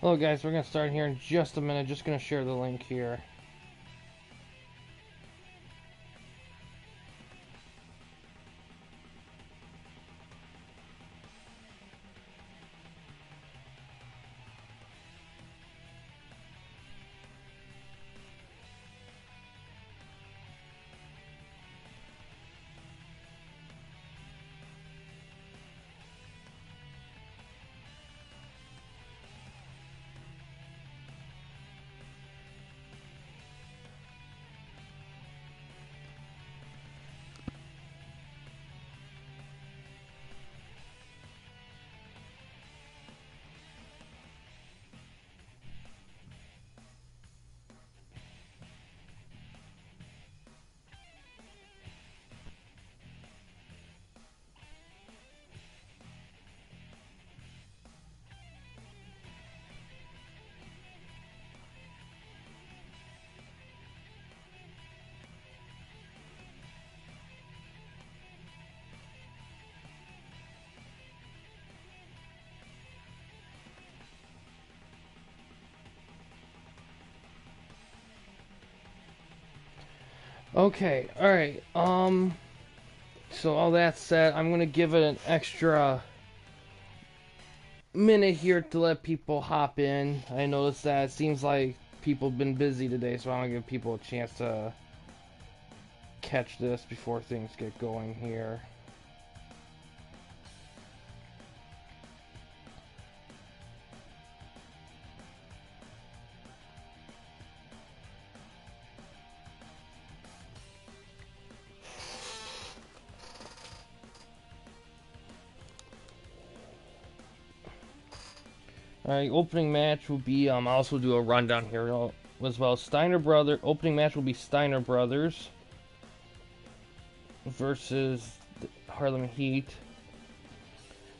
Hello guys, we're going to start here in just a minute. Just going to share the link here. Okay, alright, so all that said, I'm gonna give it an extra minute here to let people hop in. I noticed that it seems like people have been busy today, so I want to give people a chance to catch this before things get going here. Alright, opening match will be, I'll also do a rundown here as well. Opening match will be Steiner Brothers versus Harlem Heat.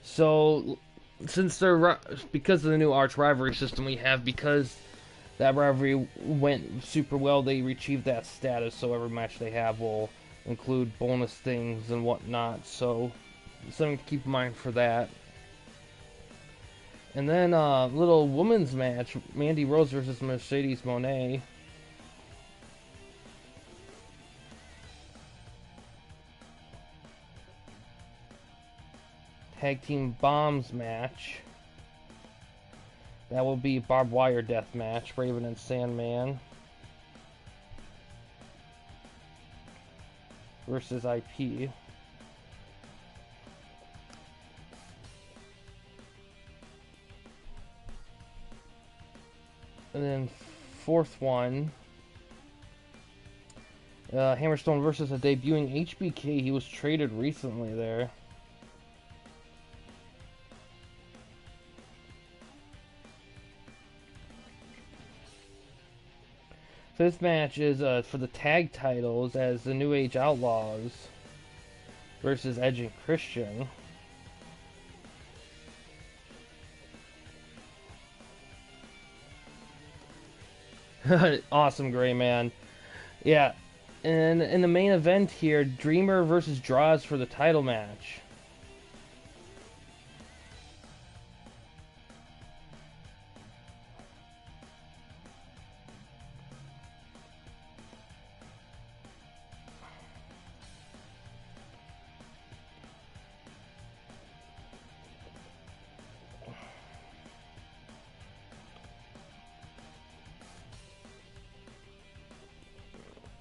So, since because of the new arch rivalry system we have, because that rivalry went super well, they achieved that status, so every match they have will include bonus things and whatnot, so something to keep in mind for that. And then little women's match, Mandy Rose versus Mercedes Moné. Tag Team Bombs match. That will be barbed wire death match, Raven and Sandman versus IP. And then fourth one, Hammerstone versus a debuting HBK. He was traded recently there. Fifth match is for the tag titles as the New Age Outlaws versus Edge and Christian. Awesome, Gray Man. Yeah, and in the main event here, Dreamer versus Draws for the title match.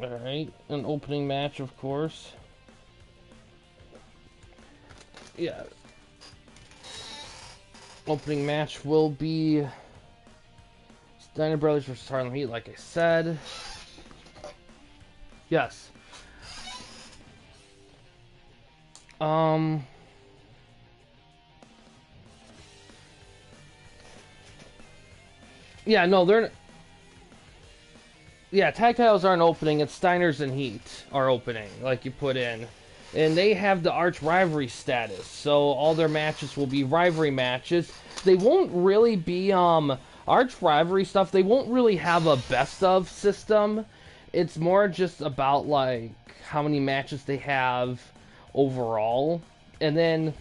Alright, an opening match, of course. Yeah. Opening match will be Steiner Brothers versus Harlem Heat, like I said. Yes. Yeah, no, they're... Yeah, tag titles aren't opening, it's Steiners and Heat are opening, like you put in. And they have the arch rivalry status, so all their matches will be rivalry matches. They won't really be, arch rivalry stuff, they won't really have a best of system. It's more just about, like, how many matches they have overall. And then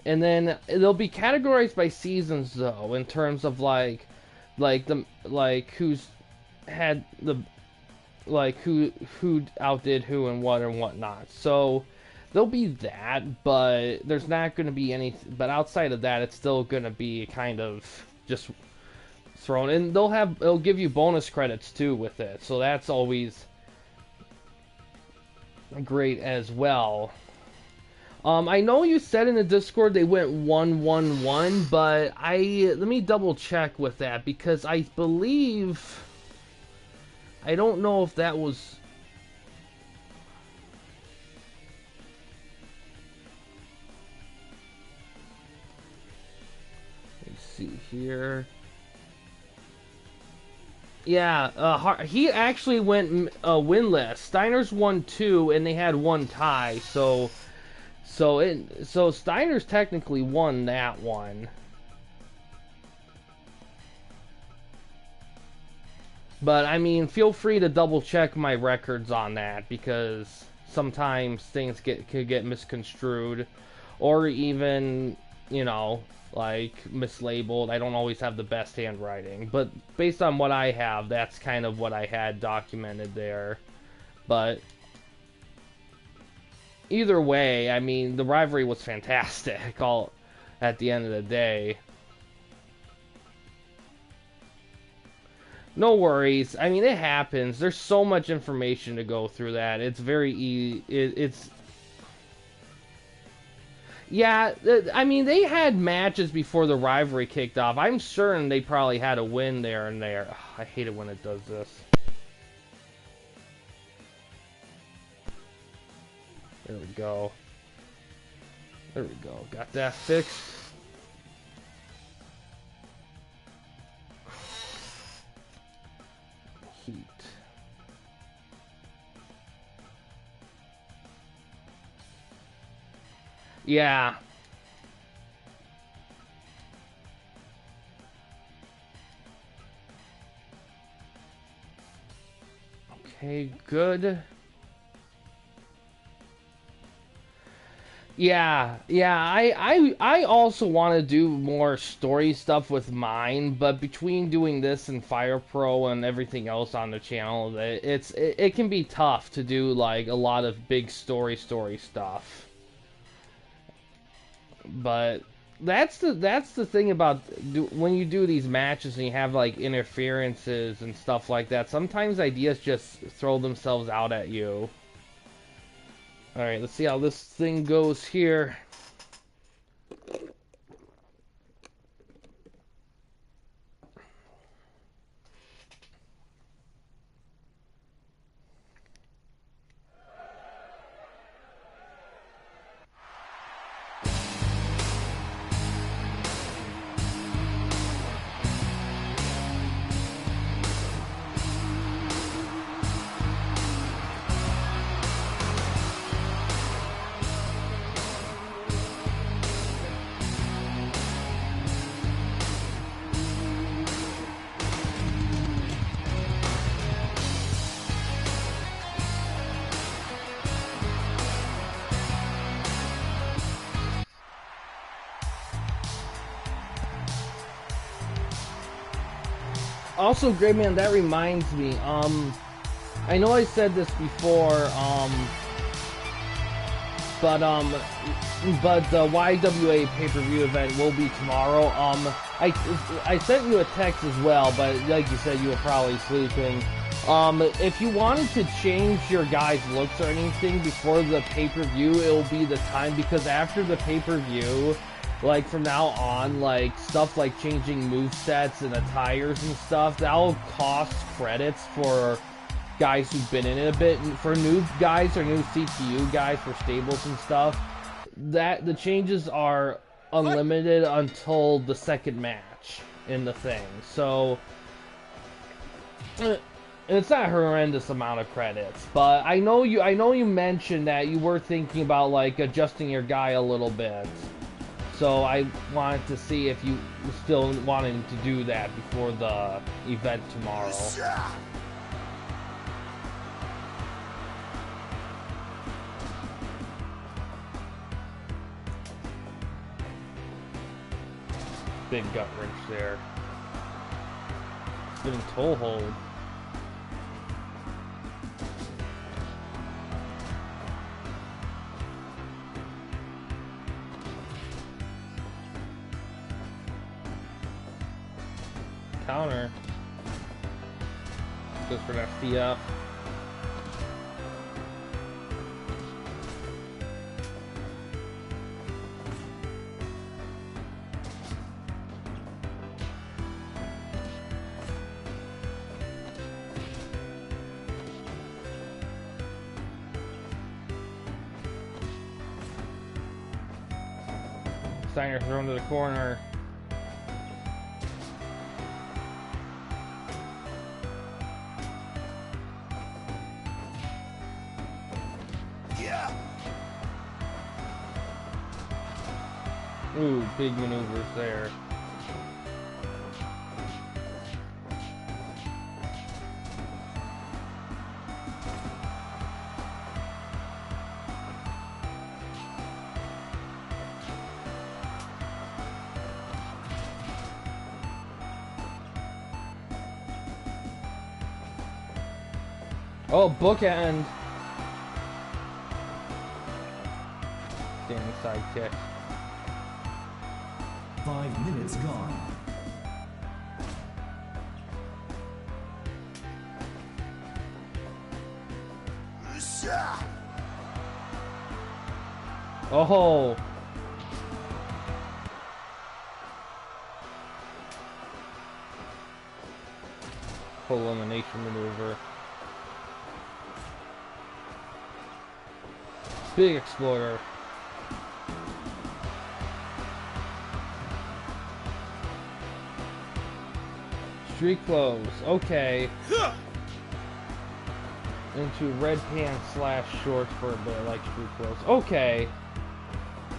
And then they'll be categorized by seasons though, in terms of like who's had the who outdid who and what and whatnot. So there'll be that, but there's not going to be any. But outside of that, it's still going to be kind of just thrown. And it'll give you bonus credits too with it. So that's always great as well. I know you said in the Discord they went 1-1-1, but let me double check with that because I believe. I don't know if that was. Let me see here. Yeah, he actually went winless. Steiner's won 2, and they had 1 tie. So Steiner's technically won that one. But, I mean, feel free to double-check my records on that, because sometimes things could get misconstrued, or even, you know, like, mislabeled. I don't always have the best handwriting, but based on what I have, that's kind of what I had documented there. But either way, I mean, the rivalry was fantastic all at the end of the day. No worries. I mean, it happens. There's so much information to go through that. It's very easy. It's... Yeah, I mean, they had matches before the rivalry kicked off. I'm certain they probably had a win there and there. Ugh, I hate it when it does this. There we go. There we go. Got that fixed. Heat. Yeah. Okay, good. Yeah, I also want to do more story stuff with mine, but between doing this and Fire Pro and everything else on the channel, it can be tough to do like a lot of big story stuff. But that's the thing about when you do these matches and you have like interferences and stuff like that. Sometimes ideas just throw themselves out at you. Alright, let's see how this thing goes here. Also, Great Man, that reminds me, I know I said this before, but the YWA pay-per-view event will be tomorrow. I sent you a text as well, but like you said, you were probably sleeping. If you wanted to change your guys' looks or anything before the pay-per-view, it will be the time, because after the pay-per-view, like from now on, like stuff like changing movesets and attires and stuff, that'll cost credits for guys who've been in it a bit. And for new guys or new CTU guys for stables and stuff, that the changes are unlimited until the second match in the thing. So it's not a horrendous amount of credits, but I know you mentioned that you were thinking about like adjusting your guy a little bit. So I wanted to see if you still wanted to do that before the event tomorrow. Big gut wrench there. Spinning toe hold. Counter. Goes for that thier. Steiner thrown to the corner. Yeah. Ooh, big maneuvers there. Oh, bookend. Standing side kick. 5 minutes gone. Oh. Full elimination maneuver. Big exploder. Street clothes. Okay. Into red pants / shorts for a bit, like street clothes. Okay.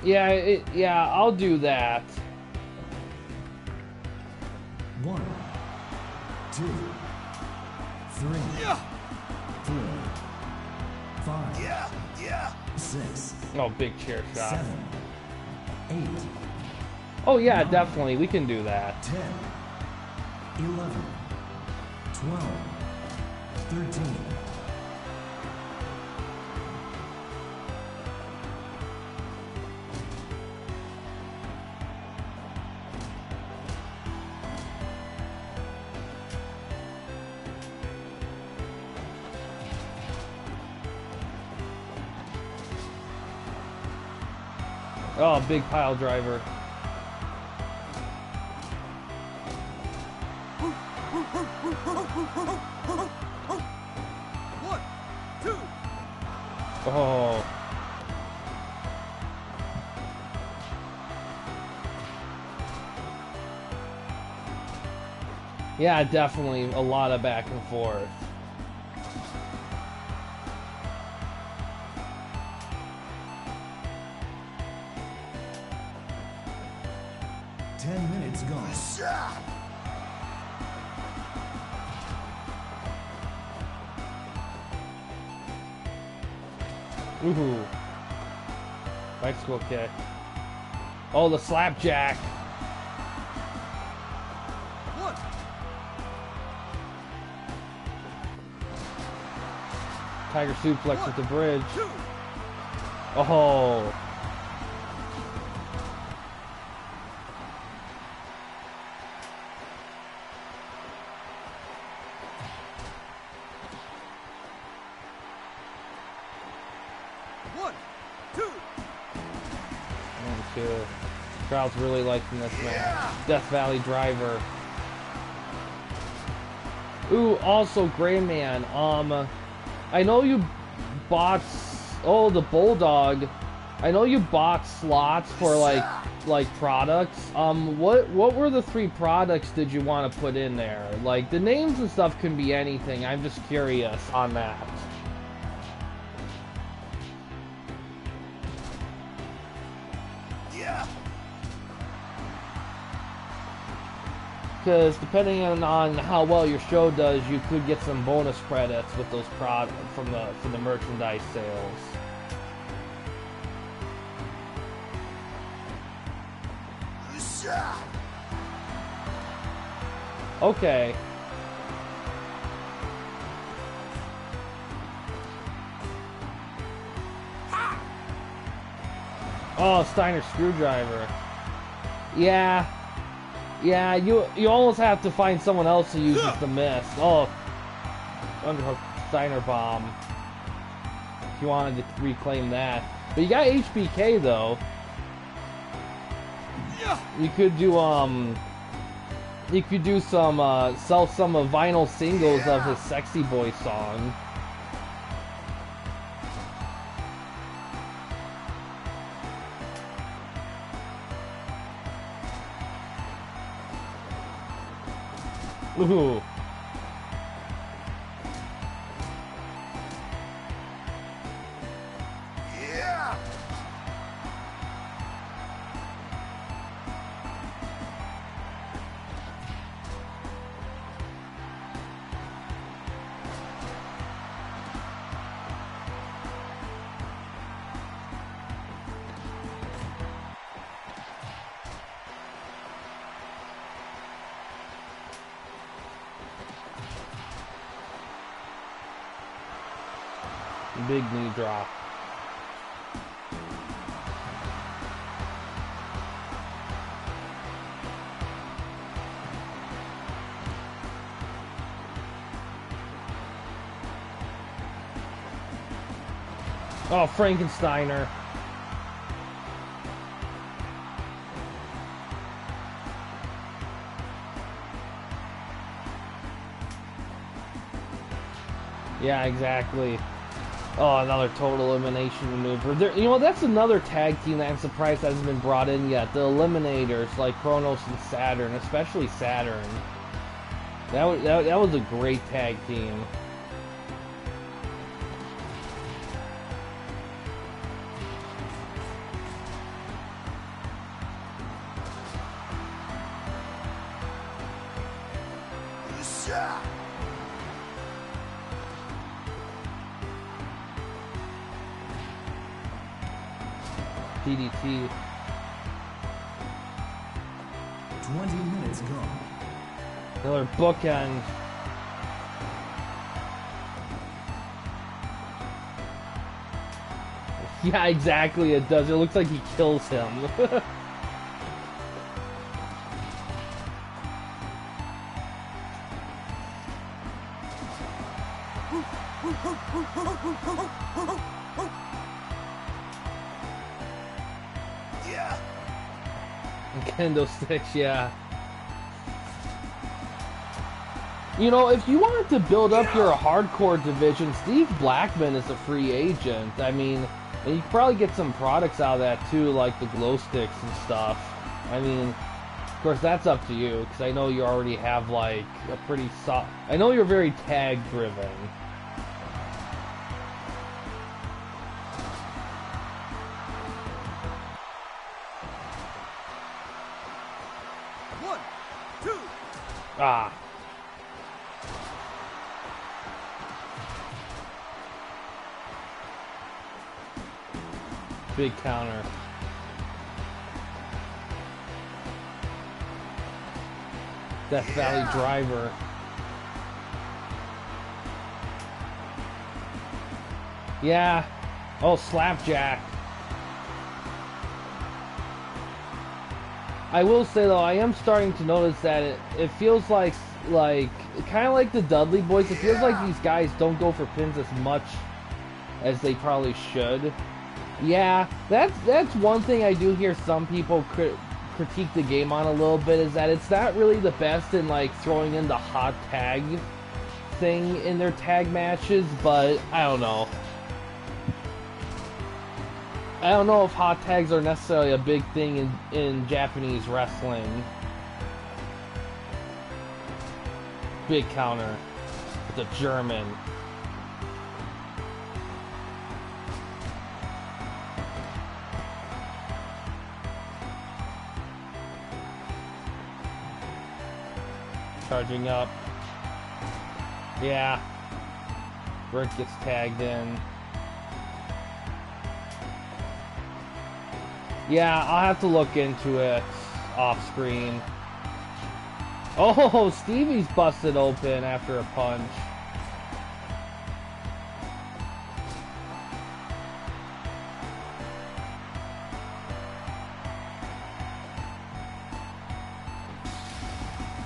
Yeah, yeah, I'll do that. 1, 2, 3, 4, 5, 6. Oh, big chair shot. 7, 8. Oh yeah, definitely. We can do that. 10, 11, 12, 13. Oh, big pile driver. Oh. Yeah, definitely a lot of back and forth. Minutes gone. Ooh. Bicycle kick. Oh, the slapjack. Tiger suplex at the bridge. Oh. Crowd's really liking this man. Death Valley driver. Ooh, also Gray Man. I know you bought. Oh, the Bulldog. I know you bought slots for like products. What were the 3 products did you want to put in there? Like the names and stuff can be anything. I'm just curious on that. Because depending on how well your show does, you could get some bonus credits with those products from the merchandise sales. Okay. Oh, Steiner screwdriver. Yeah. Yeah, you almost have to find someone else who uses the mist. Oh, underhook Steiner bomb. If you wanted to reclaim that. But you got HBK though. You could do some sell some vinyl singles of his Sexy Boy song. Ooh. Big knee drop. Oh, Frankensteiner. Yeah, exactly. Oh, another total elimination maneuver. There, you know, that's another tag team that I'm surprised hasn't been brought in yet. The Eliminators, like Kronos and Saturn, especially Saturn. That was a great tag team. DDT. 20 minutes gone. Another bookend. Yeah, exactly, it does. It looks like he kills him. Kendo sticks, yeah. You know, if you wanted to build up your hardcore division, Steve Blackman is a free agent. I mean, and you could probably get some products out of that too, like the glow sticks and stuff. I mean, of course, that's up to you, because I know you already have like a pretty soft. I know you're very tag driven. Ah. Big counter. Death Valley driver. Yeah. Oh, slapjack. I will say though, I am starting to notice that it feels like kind of like the Dudley Boys. It feels like these guys don't go for pins as much as they probably should. Yeah, that's one thing I do hear some people critique the game on a little bit, is that it's not really the best in like throwing in the hot tag thing in their tag matches, but I don't know. I don't know if hot tags are necessarily a big thing in Japanese wrestling. Big counter with the German. Charging up. Yeah. Burt gets tagged in. Yeah, I'll have to look into it off screen. Oh, Stevie's busted open after a punch.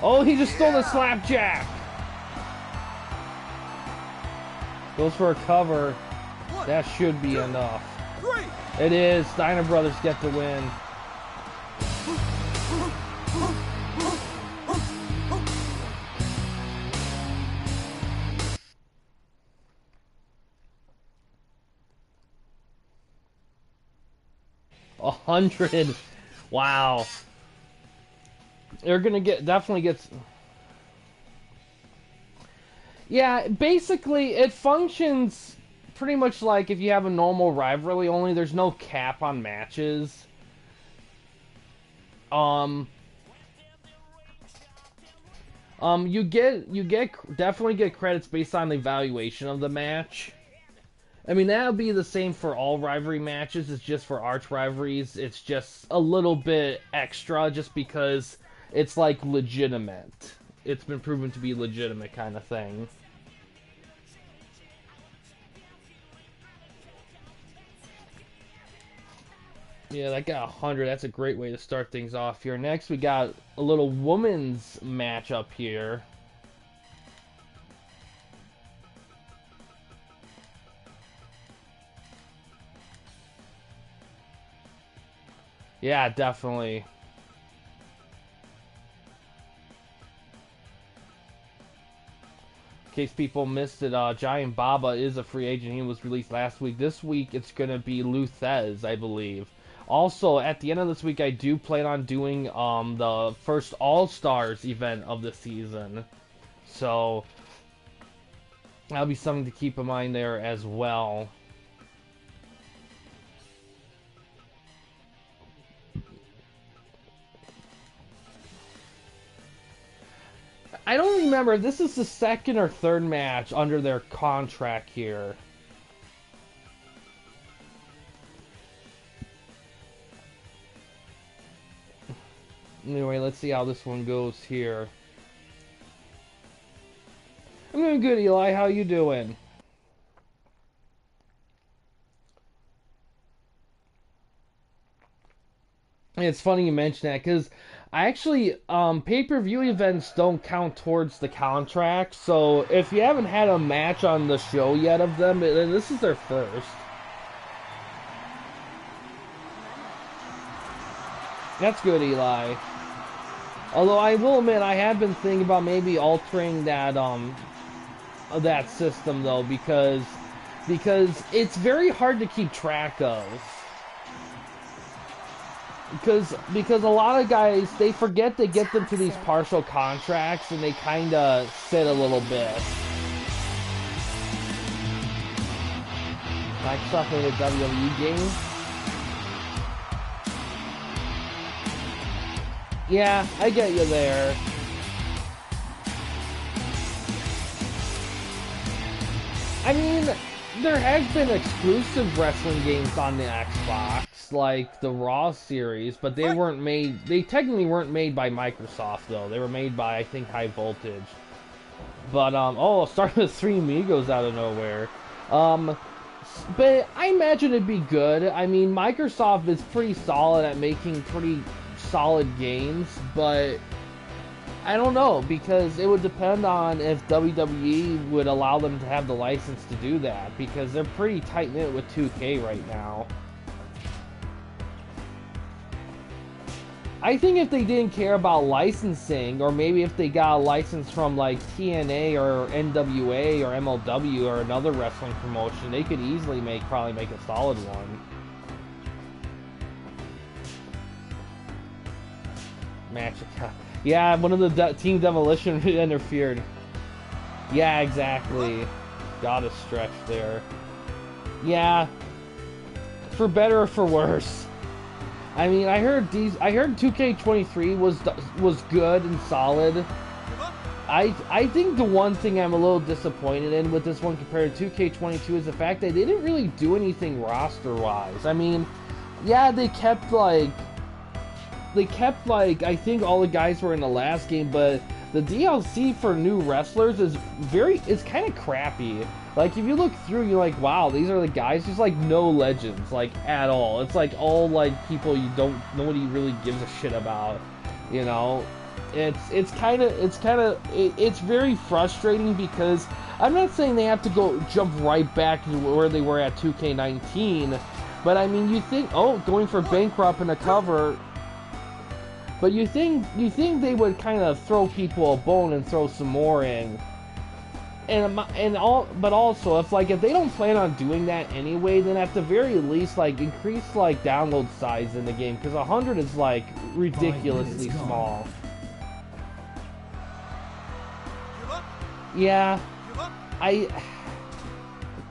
Oh, he just stole the slapjack. Goes for a cover. That should be enough. It is. Steiner Brothers get the win. $100. Wow. They're gonna definitely gets. Yeah, basically it functions pretty much like if you have a normal rivalry, only there's no cap on matches. You definitely get credits based on the evaluation of the match. I mean, that would be the same for all rivalry matches. It's just for arch rivalries, it's just a little bit extra just because it's like legitimate. It's been proven to be legitimate kind of thing. Yeah, that got 100. That's a great way to start things off here. Next, we got a little women's match up here. Yeah, definitely. In case people missed it, Giant Baba is a free agent. He was released last week. This week, it's going to be Luthez, I believe. Also, at the end of this week, I do plan on doing the first All-Stars event of the season. So, that'll be something to keep in mind there as well. I don't remember if this is the second or third match under their contract here. Anyway, let's see how this one goes here. I'm doing good, Eli. How you doing? It's funny you mention that, because I actually, pay-per-view events don't count towards the contract, so if you haven't had a match on the show yet of them, then this is their first. That's good, Eli. Although I will admit, I have been thinking about maybe altering that, that system, though, because it's very hard to keep track of. Because a lot of guys, they forget to get them to these partial contracts, and they kind of sit a little bit. Microsoft made a WWE game? Yeah, I get you there. I mean, there has been exclusive wrestling games on the Xbox, like the Raw series, but they weren't made, they technically weren't made by Microsoft, though. They were made by, I think, High Voltage. But, oh, starting with Three Amigos out of nowhere. But I imagine it'd be good. I mean, Microsoft is pretty solid at making pretty solid games, but I don't know, because it would depend on if WWE would allow them to have the license to do that, because they're pretty tight-knit with 2K right now. I think if they didn't care about licensing, or maybe if they got a license from like TNA or NWA or MLW or another wrestling promotion, they could easily probably make a solid one. Match. Yeah, one of the Team Demolition interfered. Yeah, exactly. Got a stretch there. Yeah. For better or for worse. I mean, I heard 2K23 was good and solid. I think the one thing I'm a little disappointed in with this one compared to 2K22 is the fact that they didn't really do anything roster-wise. I mean, yeah, they kept like they kept like I think all the guys were in the last game, but the DLC for new wrestlers is it's kind of crappy. Like if you look through, you're like, wow, these are the guys. There's like no legends, like at all. It's like all like people nobody really gives a shit about, you know. It's very frustrating because I'm not saying they have to jump right back to where they were at 2K19, but I mean you think going for bankrupt in a cover, but you think they would kind of throw people a bone and throw some more in, but also if they don't plan on doing that anyway, then at the very least like increase like download size in the game, because 100 is like ridiculously small. Yeah, I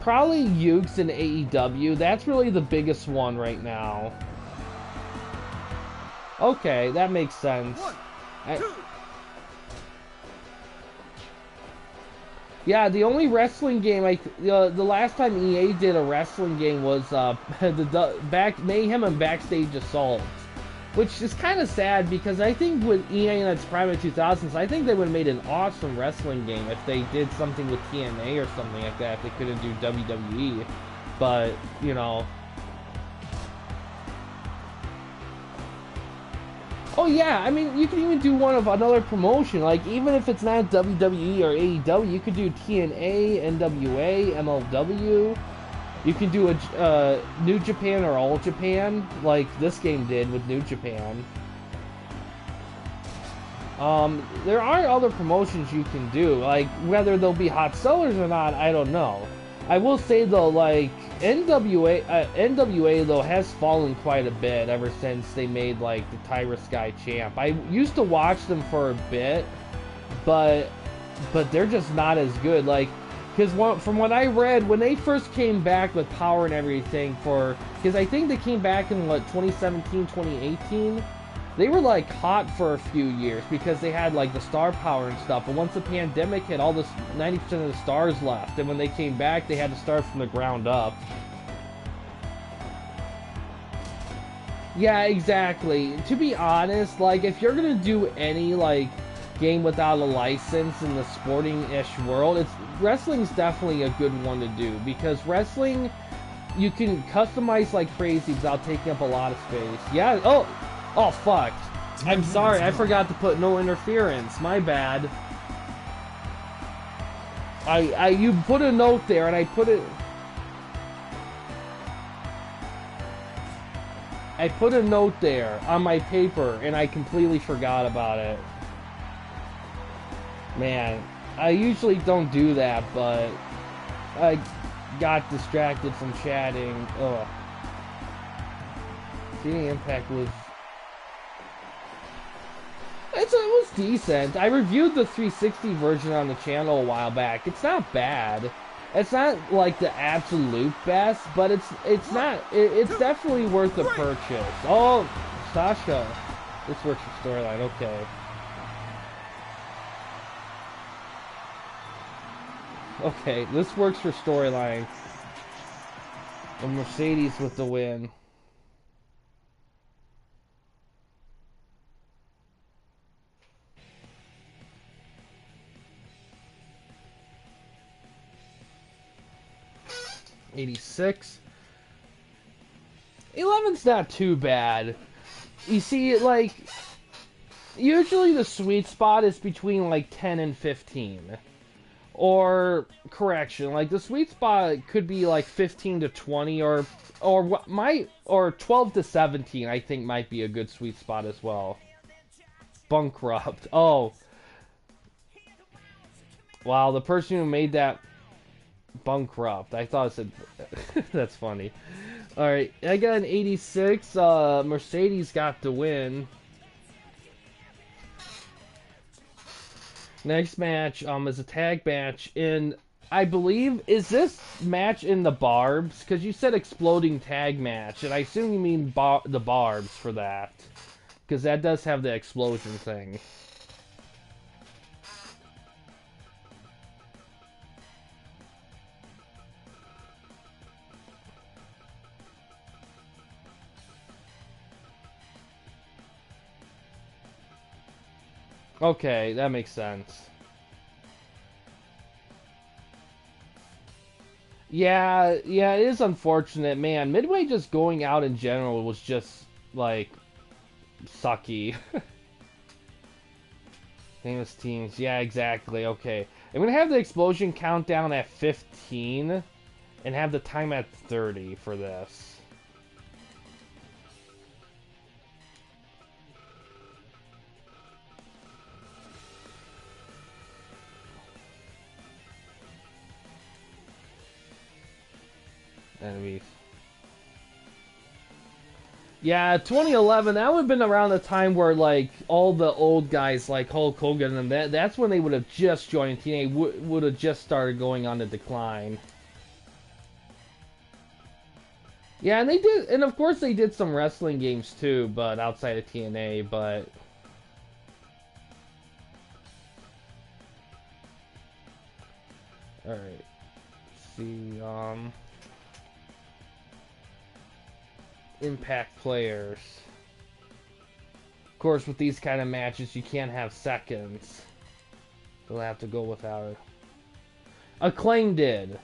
probably Ukes and AEW. That's really the biggest one right now. Okay, that makes sense. Yeah, the only wrestling game the last time EA did a wrestling game was the Mayhem and Backstage Assault. Which is kind of sad because I think with EA in its prime of 2000s, I think they would have made an awesome wrestling game if they did something with TNA or something like that, if they couldn't do WWE. But, you know. Oh yeah, I mean, you can even do one of another promotion, like even if it's not WWE or AEW, you could do TNA, NWA, MLW. You can do a New Japan or All Japan, like this game did with New Japan. There are other promotions you can do, like whether they'll be hot sellers or not, I don't know. I will say though, like NWA though has fallen quite a bit ever since they made like the Tyrus Sky champ. I used to watch them for a bit, but they're just not as good. Like. Because from what I read, when they first came back with power and everything because I think they came back in, 2017, 2018, they were, like, hot for a few years because they had, like, the star power and stuff. But once the pandemic hit, 90% of the stars left. And when they came back, they had to start from the ground up. Yeah, exactly. To be honest, like, if you're gonna do any, like, game without a license in the sporting-ish world, wrestling's definitely a good one to do, because wrestling you can customize like crazy without taking up a lot of space. Yeah, oh fuck. I'm sorry, I forgot to put no interference. My bad. You put a note there and I put a note there on my paper and I completely forgot about it. Man, I usually don't do that, but I got distracted from chatting. Ugh. Seeing Impact was... it was decent. I reviewed the 360 version on the channel a while back. It's not bad. It's not like the absolute best, but it's definitely worth the purchase. Oh, Sasha. This works for storyline, okay. Okay, this works for storyline. And Mercedes with the win. $86. 11's not too bad. You see, like, usually the sweet spot is between like 10 and 15. Or, correction, like the sweet spot could be like 15 to 20 or 12 to 17 I think might be a good sweet spot as well. Bankrupt. Oh. Wow, the person who made that bankrupt. I thought it said that's funny. Alright, I got an 86. Mercedes got the win. Next match is a tag match in, I believe, is this match in the Barbs? Because you said exploding tag match, and I assume you mean the Barbs for that. Because that does have the explosion thing. Okay, that makes sense. Yeah, yeah, it is unfortunate, man. Midway just going out in general was just, like, sucky. Famous teams, yeah, exactly, okay. I'm gonna have the explosion countdown at 15, and have the time at 30 for this. Enemies. Yeah, 2011, that would have been around the time where, like, all the old guys, like Hulk Hogan, and that's when they would have just joined TNA, would have just started going on the decline. Yeah, and they did, and of course they did some wrestling games too, but outside of TNA, but... Alright, let's see, Impact players. Of course, with these kind of matches, you can't have seconds. We'll have to go without it. Acclaim did.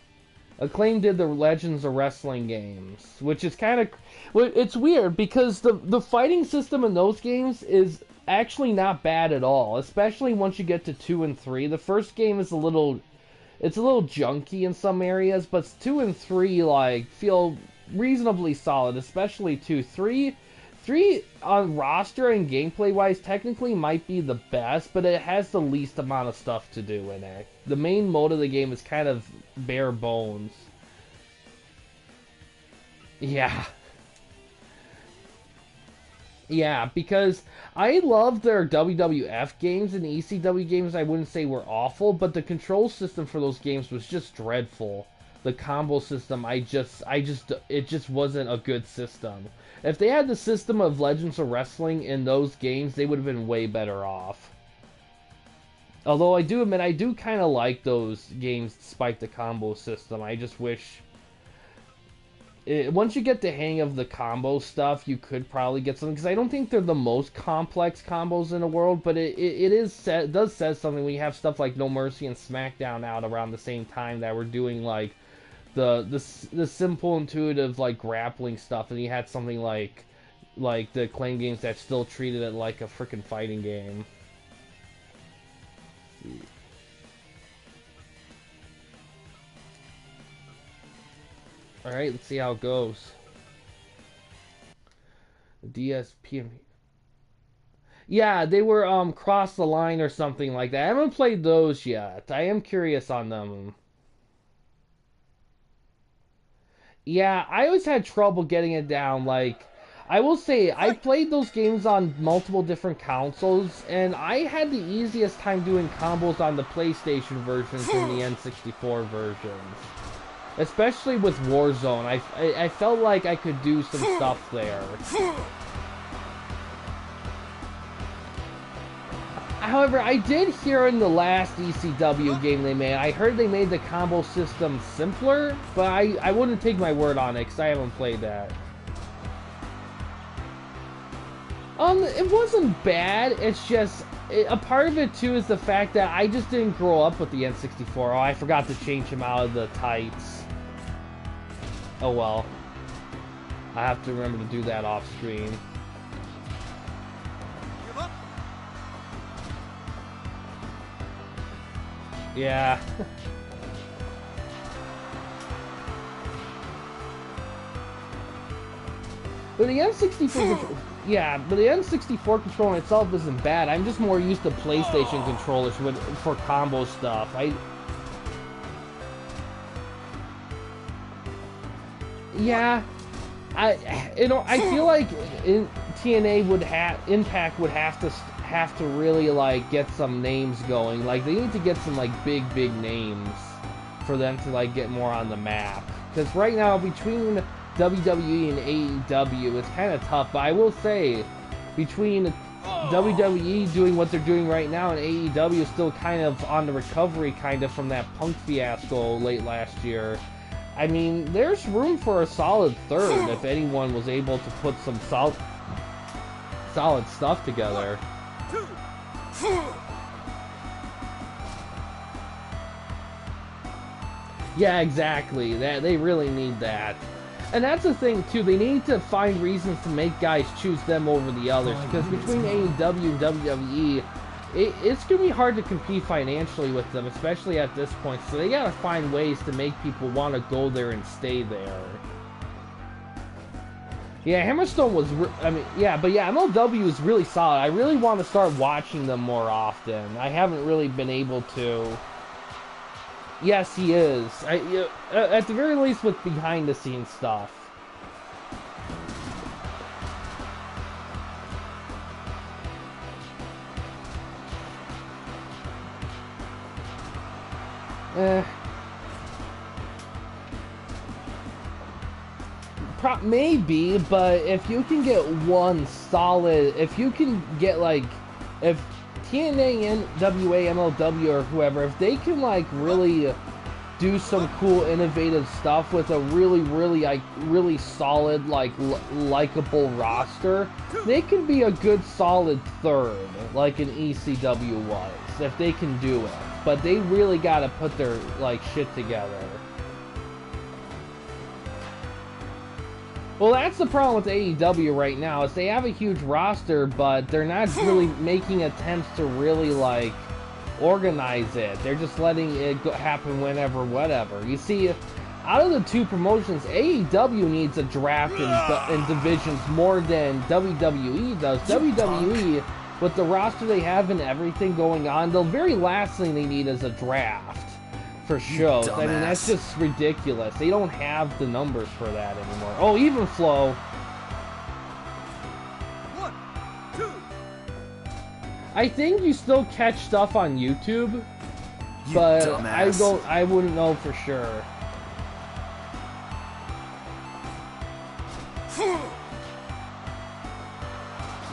Acclaim did the Legends of Wrestling games, which is kind of... It's weird, because the fighting system in those games is actually not bad at all, especially once you get to 2 and 3. The first game is a little... It's a little junky in some areas, but 2 and 3, like, feel reasonably solid, especially 2. 3 on roster and gameplay wise technically might be the best, but it has the least amount of stuff to do in it. The main mode of the game is kind of bare bones. Yeah. Yeah, because I love their WWF games, and ECW games I wouldn't say were awful, but the control system for those games was just dreadful. The combo system, it just wasn't a good system. If they had the system of Legends of Wrestling in those games, they would have been way better off. Although I do admit, I do kind of like those games despite the combo system. I just wish... once you get the hang of the combo stuff, you could probably get something, because I don't think they're the most complex combos in the world, but it does say something when you have stuff like No Mercy and SmackDown out around the same time that were doing, like, the simple, intuitive, like, grappling stuff, and you had something like the Acclaim games that still treated it like a freaking fighting game. Alright, let's see how it goes. DSPM. Yeah, they were Cross the Line or something like that. I haven't played those yet. I am curious on them. Yeah, I always had trouble getting it down. Like, I will say, I played those games on multiple different consoles, and I had the easiest time doing combos on the PlayStation versions than the N64 versions. Especially with Warzone, I felt like I could do some stuff there. However, I did hear in the last ECW game they made, I heard they made the combo system simpler, but I wouldn't take my word on it, because I haven't played that. It wasn't bad, it's just, a part of it too is the fact that I just didn't grow up with the N64. Oh, I forgot to change him out of the tights. Oh well. I have to remember to do that off screen. Yeah. But the N64 yeah, but the N64 controller itself isn't bad. I'm just more used to PlayStation controllers for combo stuff. Yeah, I feel like TNA would Impact would have to really, like, get some names going. Like, they need to get some, like, big names for them to, like, get more on the map. Because right now, between WWE and AEW, it's kind of tough. But I will say, between WWE doing what they're doing right now and AEW still kind of on the recovery, kind of, from that Punk fiasco late last year, I mean, there's room for a solid third if anyone was able to put some solid stuff together. 1, 2, Yeah, exactly. That they really need that. And that's the thing too. They need to find reasons to make guys choose them over the others. Because between AEW and WWE, it's gonna be hard to compete financially with them, especially at this point. So they gotta find ways to make people want to go there and stay there. Yeah, Hammerstone was. I mean, yeah, but yeah, MLW is really solid. I really want to start watching them more often. I haven't really been able to. Yes, he is. At the very least, with behind-the-scenes stuff. Maybe, but if you can get one solid, if you can get like, if TNA, NWA, MLW, or whoever, if they can like really do some cool, innovative stuff with a really solid, like likable roster, they can be a good solid third, like an ECW was, if they can do it. But they really gotta put their like shit together. Well, that's the problem with AEW right now, is they have a huge roster, but they're not really making attempts to really, like, organize it. They're just letting it happen whenever, whatever. You see, out of the two promotions, AEW needs a draft in divisions more than WWE does. WWE, with the roster they have and everything going on, the very last thing they need is a draft. For shows. I mean, that's just ridiculous. They don't have the numbers for that anymore. Oh, even flow. 1, 2. I think you still catch stuff on YouTube, but I wouldn't know for sure.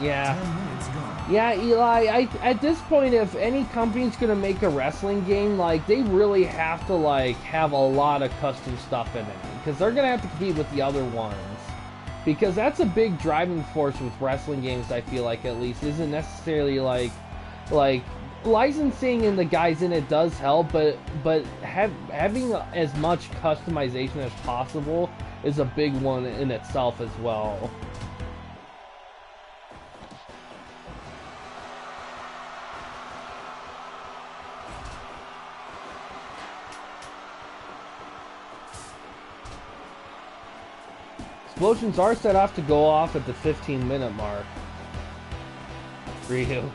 Yeah. 10 minutes gone. Yeah, Eli, at this point, if any company's gonna make a wrestling game, like, they really have to, like, have a lot of custom stuff in it. Because they're gonna have to compete with the other ones. Because that's a big driving force with wrestling games, I feel like, at least. Isn't necessarily, like, licensing and the guys in it does help, but having as much customization as possible is a big one in itself as well. Explosions are set off to go off at the 15-minute mark. Ryu.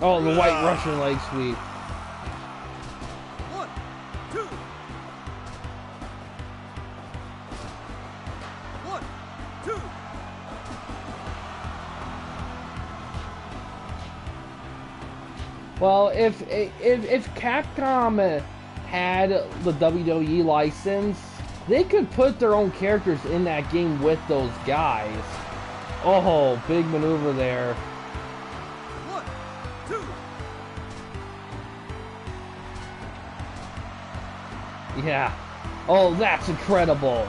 Oh, the white Russian leg sweep. 1, 2. 1, 2. Well, if Capcom had the WWE license, they could put their own characters in that game with those guys. Oh, big maneuver there. 1, 2. Yeah. Oh, that's incredible.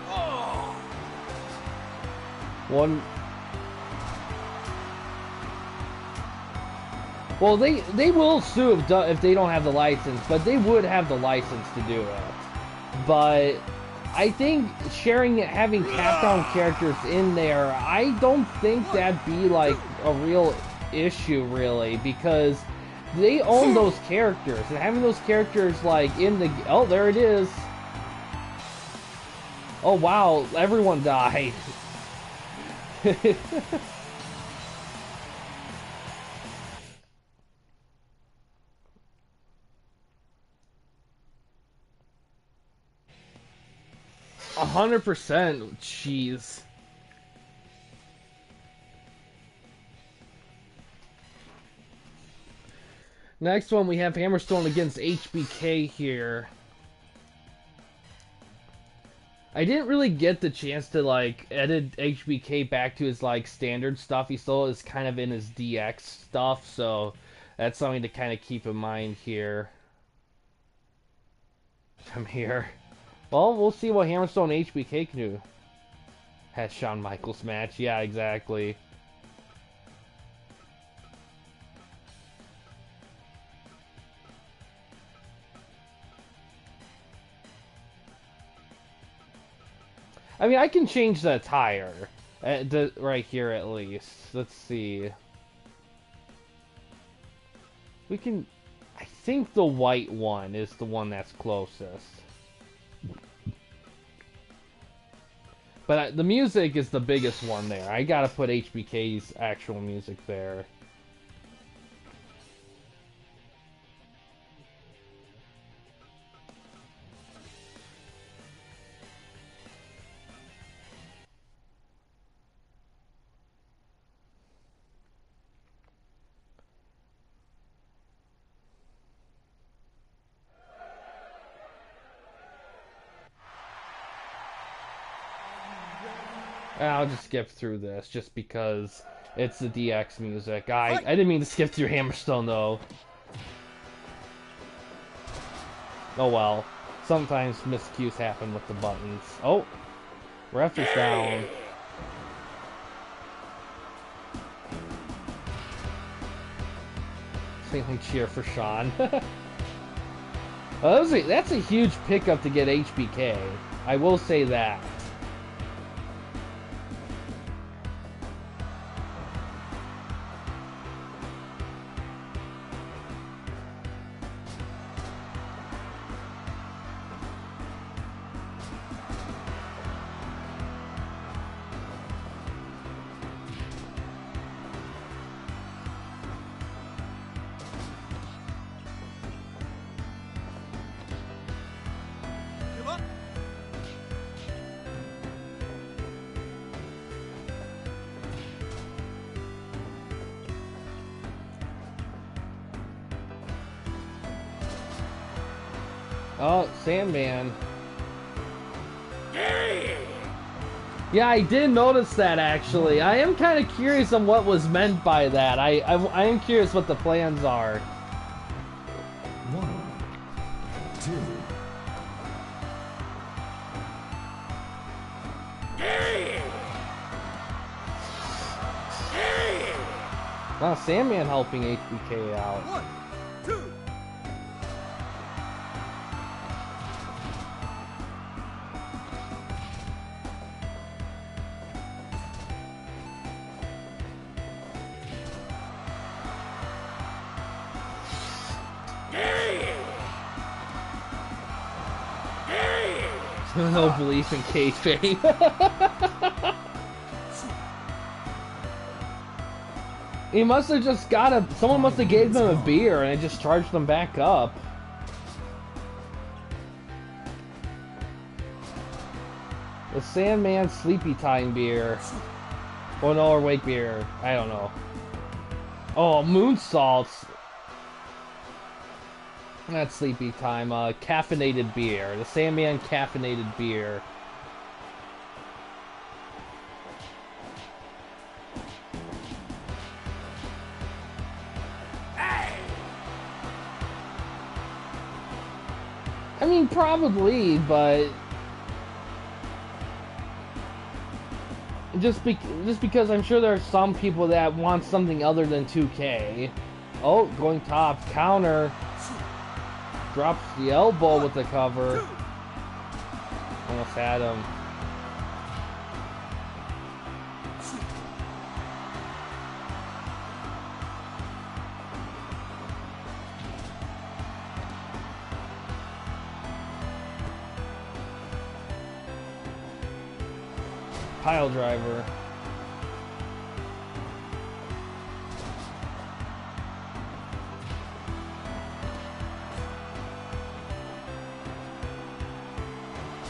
Oh. One. Well, they will sue if they don't have the license, but they would have the license to do it. But I think having Capcom characters in there, I don't think that'd be like a real issue, really, because they own those characters, and having those characters like in the there it is. Oh wow, everyone died. 100%. Jeez. Next one, we have Hammerstone against HBK here. I didn't really get the chance to, like, edit HBK back to his, like, standard stuff. He still is kind of in his DX stuff, so that's something to kind of keep in mind here. From here. Well, we'll see what Hammerstone and HBK can do. Has Shawn Michaels match. Yeah, exactly. I mean, I can change the attire. Right here, at least. Let's see. We can... I think the white one is the one that's closest. But the music is the biggest one there. I gotta put HBK's actual music there. I'll just skip through this just because it's the DX music. I didn't mean to skip through Hammerstone though. Oh well. Sometimes miscues happen with the buttons. Oh! Ref is down. Family cheer for Sean. Well, that's a huge pickup to get HBK. I will say that. Give up. Oh, Sandman. Yeah, I did notice that actually. I am kind of curious on what was meant by that. I am curious what the plans are. 1, 2. Wow, Sandman helping HBK out. 1, 2. No belief in kayfabe. He must have just got someone must have gave them a beer and it just charged them back up. The Sandman Sleepy Time beer. Oh no, or Wake beer. I don't know. Oh, Moonsaults. That's Sleepy Time. Caffeinated beer. The Sandman caffeinated beer. I mean, probably, but just because I'm sure there are some people that want something other than 2K. Oh, going top, counter. Drops the elbow with the cover. Almost had him. Pile driver.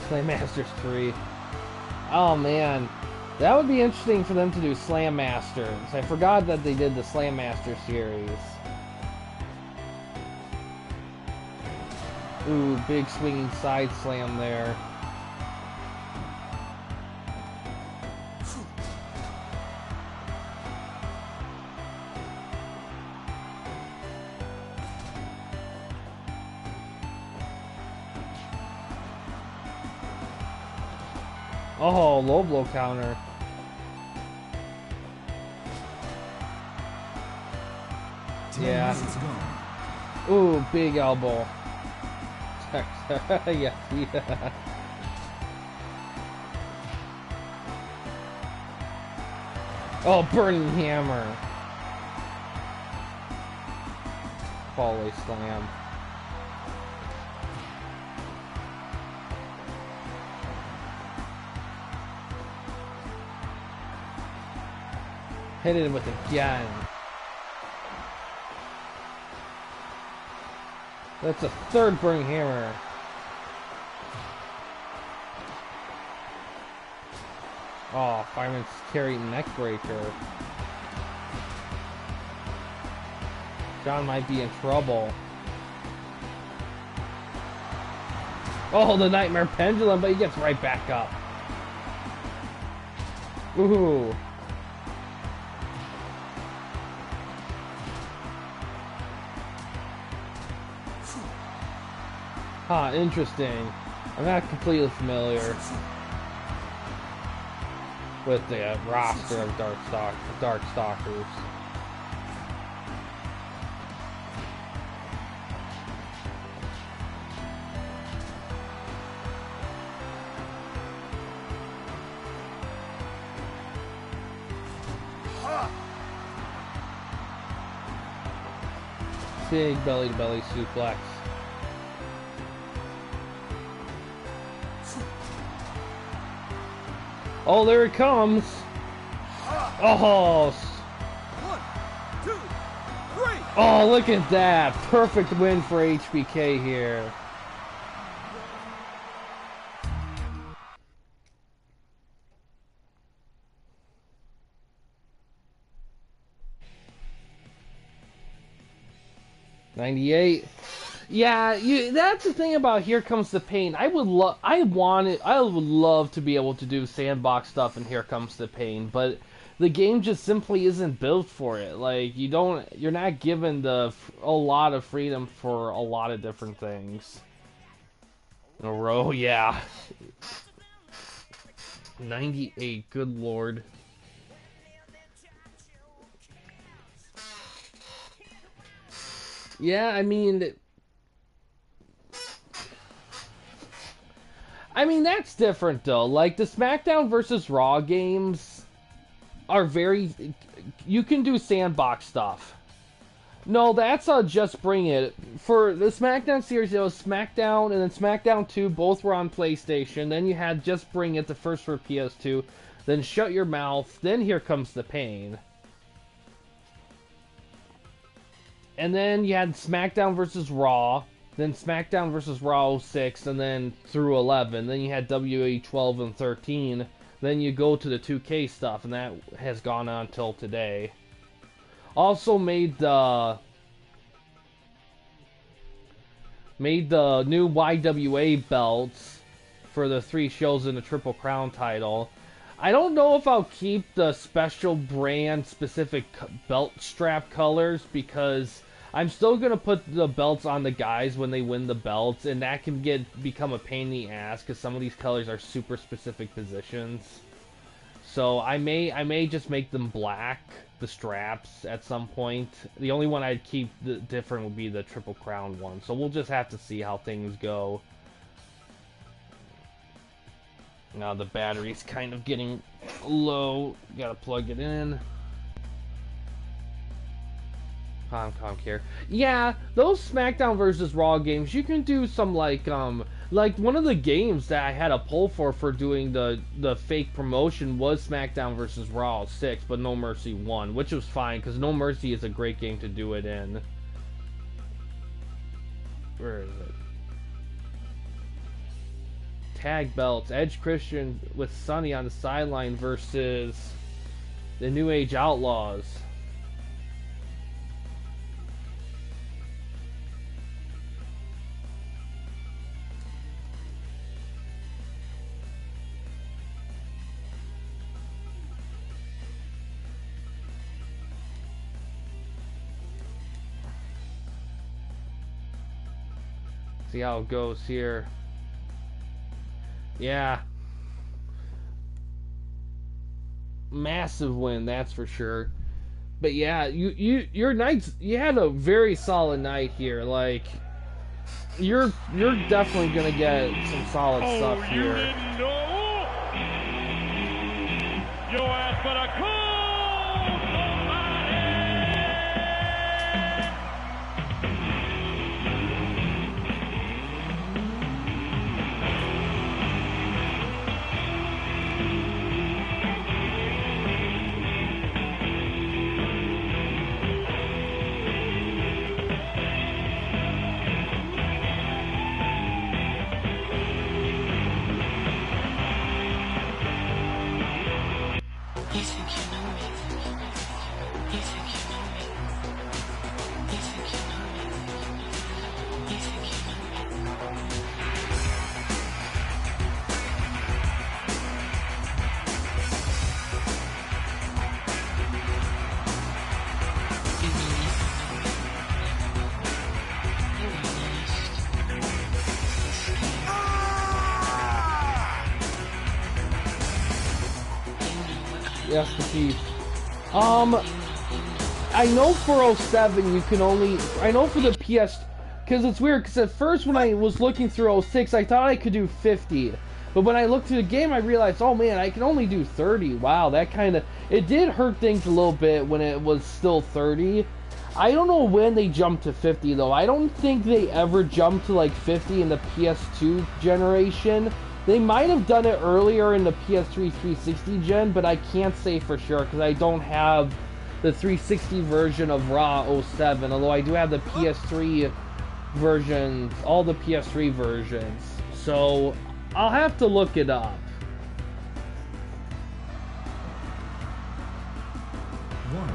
Slam Masters 3. Oh man, that would be interesting for them to do Slam Masters. I forgot that they did the Slam Master series. Ooh, big swinging side slam there. Oh, low blow counter. 10 Yeah. minutes gone. Ooh, big elbow. Yeah, yeah. Oh, burning hammer. Fallaway slam. Hit it with again. That's a third burning hammer. Oh, fireman's carry neck breaker. John might be in trouble. Oh, the nightmare pendulum, but he gets right back up. Ooh. Huh, interesting. I'm not completely familiar with the roster of Darkstalkers. Big belly-to-belly suplex. Oh, there it comes. Oh. 1, 2, 3. Oh, look at that. Perfect win for HBK here. '98. Yeah, that's the thing about Here Comes the Pain. I would love to be able to do sandbox stuff in Here Comes the Pain, but the game just simply isn't built for it. Like, you're not given a lot of freedom for a lot of different things. In a row, yeah. 98, good lord. Yeah, I mean, that's different though. Like, the SmackDown versus Raw games are very... You can do sandbox stuff. No, that's Just Bring It. For the SmackDown series, it was SmackDown and then SmackDown 2, both were on PlayStation. Then you had Just Bring It, the first for PS2. Then Shut Your Mouth. Then Here Comes the Pain. And then you had SmackDown versus Raw. Then SmackDown vs. Raw 06, and then through 11. Then you had WWE 12 and 13. Then you go to the 2K stuff, and that has gone on till today. Also made the new YWA belts for the 3 shows in the Triple Crown title. I don't know if I'll keep the special brand specific belt strap colors because I'm still gonna put the belts on the guys when they win the belts, and that can become a pain in the ass because some of these colors are super specific positions. So I may just make them black, the straps, at some point. The only one I'd keep different would be the Triple Crown one. So we'll just have to see how things go. Now the battery's kind of getting low. Gotta plug it in. Comcom care. Yeah, those SmackDown versus Raw games, you can do some like one of the games that I had a poll for doing the fake promotion was SmackDown versus Raw 6, but No Mercy 1, which was fine because No Mercy is a great game to do it in. Where is it? Tag belts. Edge Christian with Sonny on the sideline versus the New Age Outlaws. See how it goes here. Yeah. massive win, that's for sure. But yeah, your nights, you had a very solid night here. Like, you're definitely gonna get some solid stuff You here. didn't know? You asked for the call. You think you know me? You think you know me? You think you know me? You think you know me? You know nothing of me. You are lost. Yes, the thief. I know for 07 you can only, I know for the PS, because it's weird, because at first when I was looking through 06, I thought I could do 50. But when I looked through the game, I realized, oh man, I can only do 30. Wow, that kind of, it did hurt things a little bit when it was still 30. I don't know when they jumped to 50 though. I don't think they ever jumped to like 50 in the PS2 generation. They might have done it earlier in the PS3 360 gen, but I can't say for sure because I don't have the 360 version of Raw 07, although I do have the PS3 versions, all the PS3 versions. So I'll have to look it up. 1.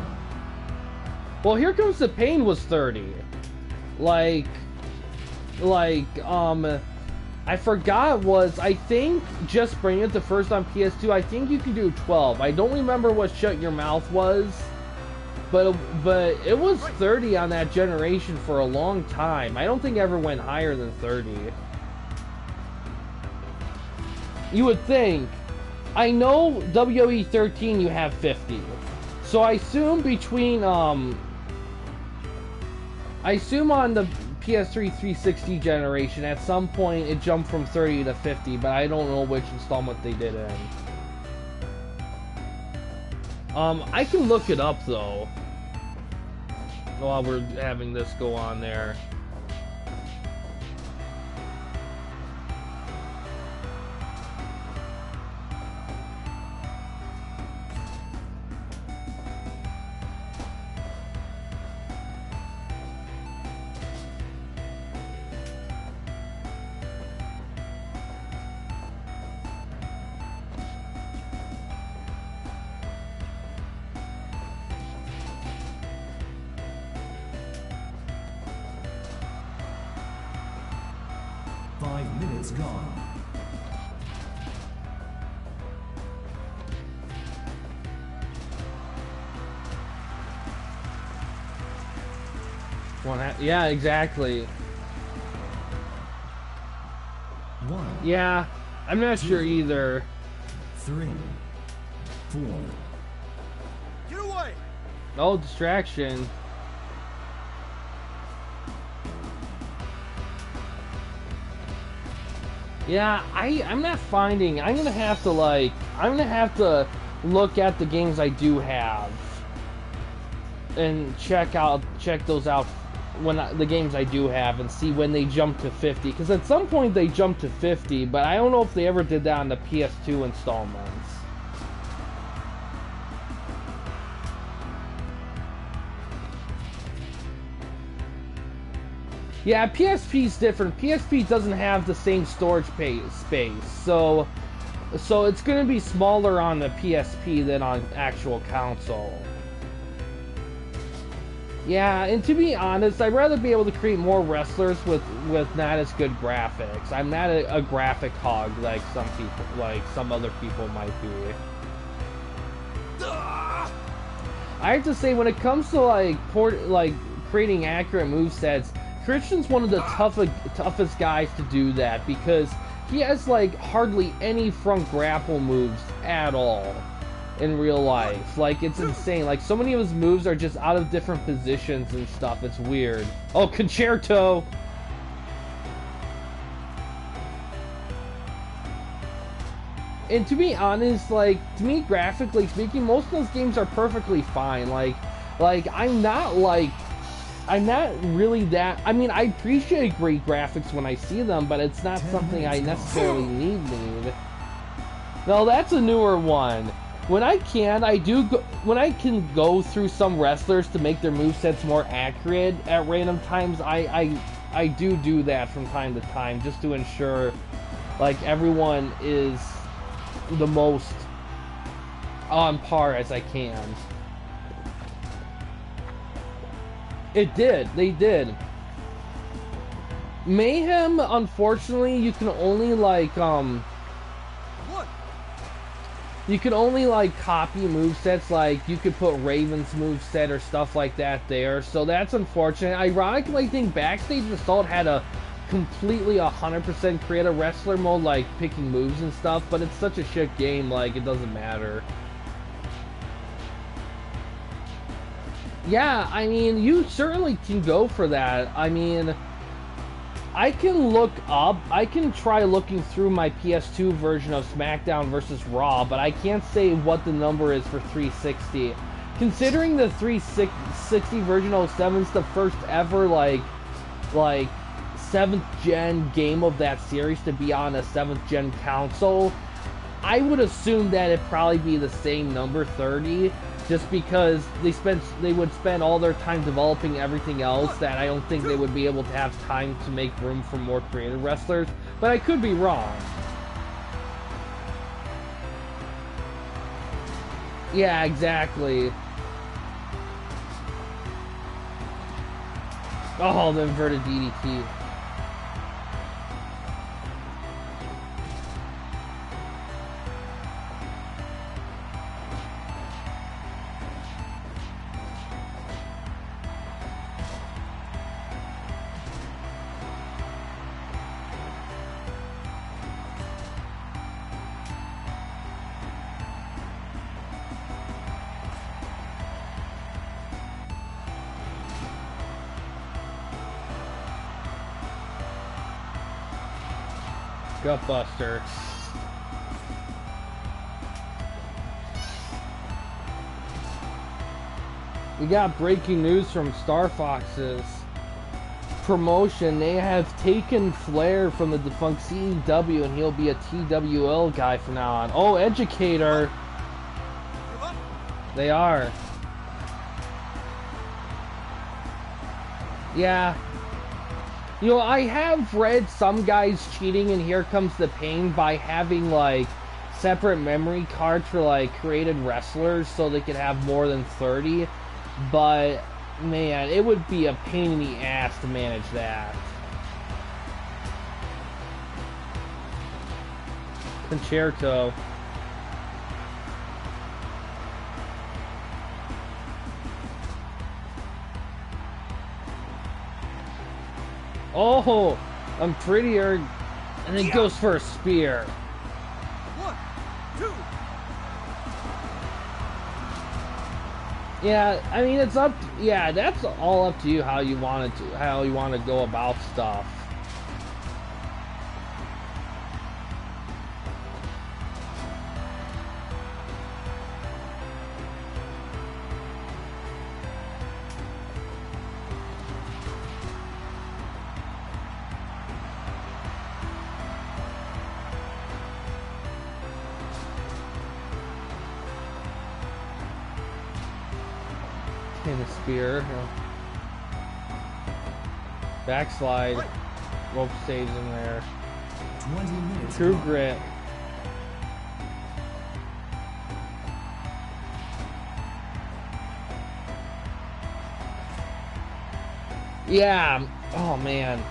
Well, Here Comes the Pain was 30. I forgot was, I think, Just Bring It, the first on PS2, I think you can do 12. I don't remember what Shut Your Mouth was, but it was 30 on that generation for a long time. I don't think it ever went higher than 30. You would think. I know WE 13 you have 50. So I assume between, I assume on the PS3 360 generation, at some point it jumped from 30 to 50, but I don't know which installment they did it in. I can look it up though, while we're having this go on there. Minutes gone. Yeah, exactly. 1. Yeah, I'm not sure either. 3. 4. Get away! Oh, distraction. Yeah, I'm not finding. I'm gonna have to look at the games I do have and check those out when the games I do have and see when they jump to 50. Because at some point they jumped to 50, but I don't know if they ever did that on the PS2 installments. Yeah, PSP's different. PSP doesn't have the same storage space, so it's gonna be smaller on the PSP than on actual console. Yeah, and to be honest, I'd rather be able to create more wrestlers with not as good graphics. I'm not a graphic hog like some other people might be. I have to say, when it comes to creating accurate movesets, Christian's one of the toughest guys to do that because he has hardly any front grapple moves at all. in real life. Like, it's insane. Like, so many of his moves are just out of different positions and stuff. It's weird. Oh, concerto! And to be honest, like, to me, graphically speaking, most of those games are perfectly fine. Like, I'm not really that... I mean, I appreciate great graphics when I see them, but it's not something I necessarily need. No, that's a newer one. When I can, when I can go through some wrestlers to make their movesets more accurate at random times, I do that from time to time, just to ensure, like, everyone is the most on par as I can. It did. They did. Mayhem, unfortunately, you can only, like, you can only, like, copy movesets. Like, you could put Raven's moveset or stuff like that there. So that's unfortunate. Ironically, I think Backstage Assault had a completely 100% create a wrestler mode, like picking moves and stuff, but it's such a shit game, like, it doesn't matter. Yeah, I mean, you certainly can go for that. I mean, I can try looking through my PS2 version of SmackDown vs. Raw, but I can't say what the number is for 360. Considering the 360 version 07's the first ever, like 7th gen game of that series to be on a 7th gen console, I would assume that it'd probably be the same number, 30, just because they would spend all their time developing everything else that I don't think they would be able to have time to make room for more creative wrestlers, but I could be wrong. Yeah, exactly. Oh, the inverted DDT. Gutbuster. We got breaking news from Star Fox's promotion. They have taken Flair from the defunct CEW and he'll be a TWL guy from now on. Oh, Educator. They are. Yeah. You know, I have read some guys cheating in Here Comes the Pain by having, like, separate memory cards for, like, created wrestlers so they could have more than 30. But, man, it would be a pain in the ass to manage that. Concerto. Oh, I'm prettier, and it goes for a spear. 1, 2. Yeah, I mean, it's up. Yeah, that's all up to you how you want to go about stuff. And a spear. Backslide. Rope stays in there. 20 minutes. True gone. grit. Yeah. Oh man.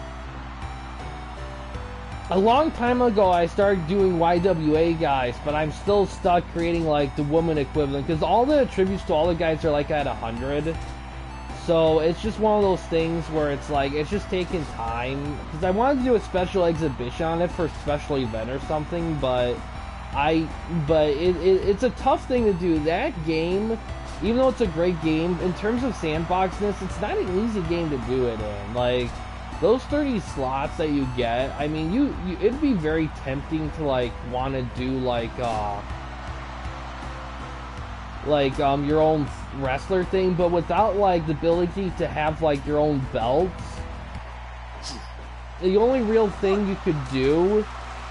A long time ago, I started doing YWA guys, but I'm still stuck creating, like, the woman equivalent, because all the attributes to all the guys are, like, at 100. So, it's just one of those things where it's, like, it's just taking time, because I wanted to do a special exhibition on it for a special event or something, but But it's a tough thing to do. That game, even though it's a great game, in terms of sandboxness, it's not an easy game to do it in. Like, those 30 slots that you get, I mean, it'd be very tempting to, like, want to do, like, your own wrestler thing, but without, like, the ability to have, like, your own belts, the only real thing you could do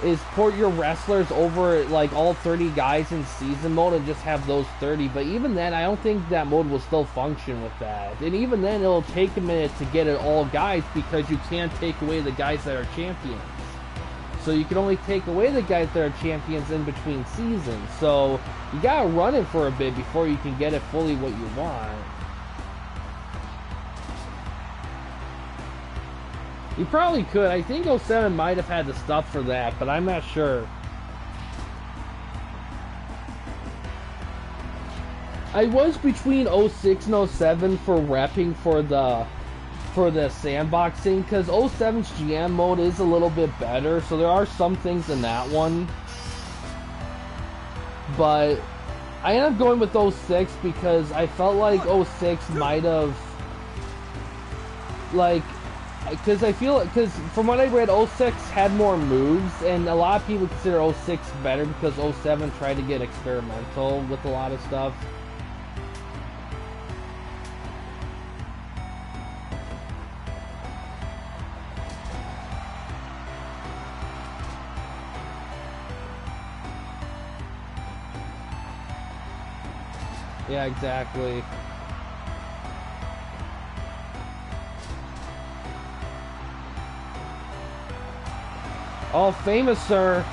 is port your wrestlers over, like, all 30 guys in season mode and just have those 30, but even then, I don't think that mode will still function with that. And even then, it'll take a minute to get it all guys, because you can't take away the guys that are champions. So you can only take away the guys that are champions in between seasons. So you gotta run it for a bit before you can get it fully what you want. You probably could. I think 07 might have had the stuff for that, but I'm not sure. I was between 06 and 07 for repping for the sandboxing, because 07's GM mode is a little bit better, so there are some things in that one. But I ended up going with 06 because I felt like 06 might have, like, because from what I read, 06 had more moves, and a lot of people consider 06 better because 07 tried to get experimental with a lot of stuff. Yeah, exactly. Oh, famous, sir.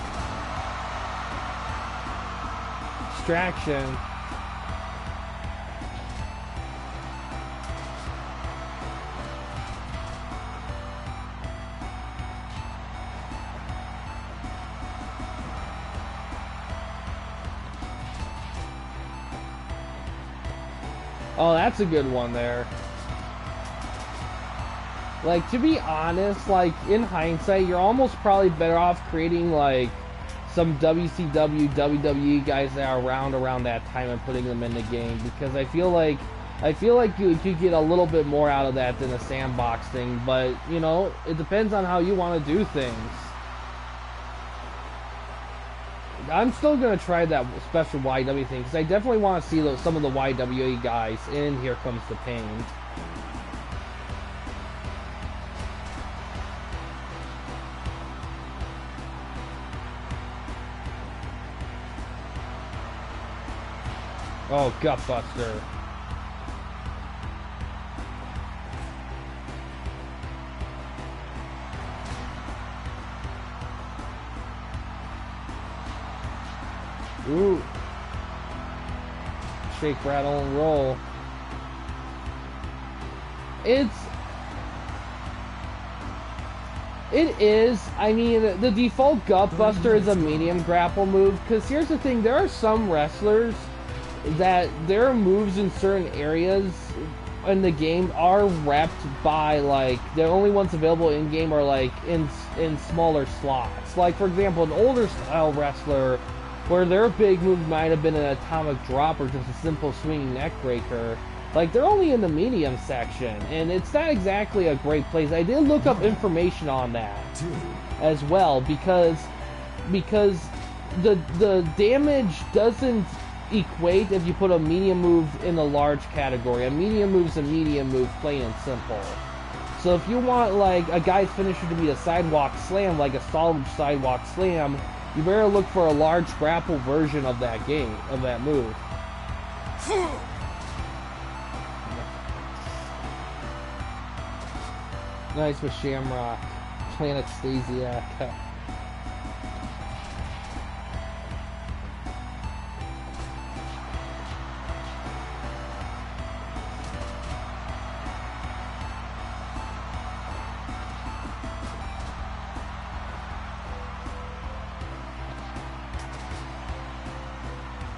Distraction. Oh, that's a good one there. Like, to be honest, like, in hindsight, you're almost probably better off creating, like, some WCW, WWE guys that are around that time and putting them in the game, because I feel like you could get a little bit more out of that than a sandbox thing, but, you know, it depends on how you want to do things. I'm still going to try that special YW thing, because I definitely want to see some of the YWA guys in Here Comes the Pain. Oh, Gutbuster. Ooh. Shake, rattle, and roll. It is. I mean, the default Gutbuster is a medium grapple move, because here's the thing, there are some wrestlers that their moves in certain areas in the game are repped by, like, the only ones available in game are, like, in smaller slots. Like, for example, an older style wrestler where their big move might have been an atomic drop or just a simple swinging neck breaker, like, they're only in the medium section, and it's not exactly a great place. I did look up information on that as well, because the damage doesn't equate if you put a medium move in a large category. A medium move's a medium move, plain and simple. So if you want, like, a guy's finisher to be a sidewalk slam, like a solid sidewalk slam, you better look for a large grapple version of that move. Nice with Shamrock. Planet Stasiak.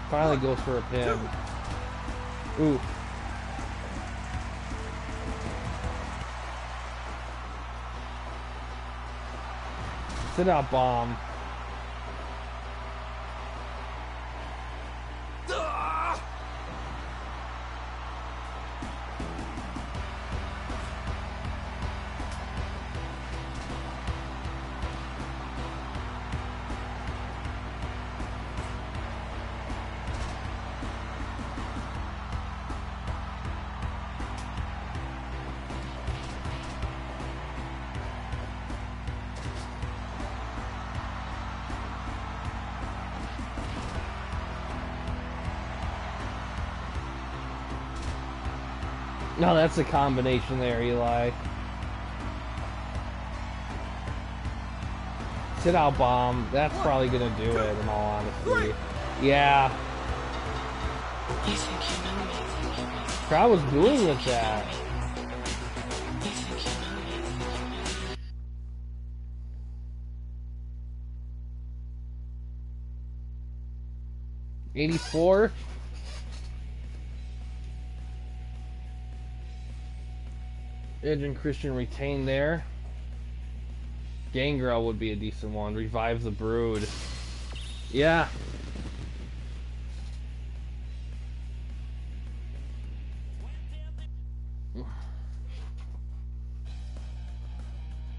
Finally goes for a pin. Ooh. Sit out bomb. No, that's a combination there, Eli. Sit out bomb. That's probably gonna do it, in all honesty. Yeah. You think you know me? Crowd was booing with that. You think you know me? 84. Edge and Christian retain there. Gangrel would be a decent one. Revive the Brood. Yeah.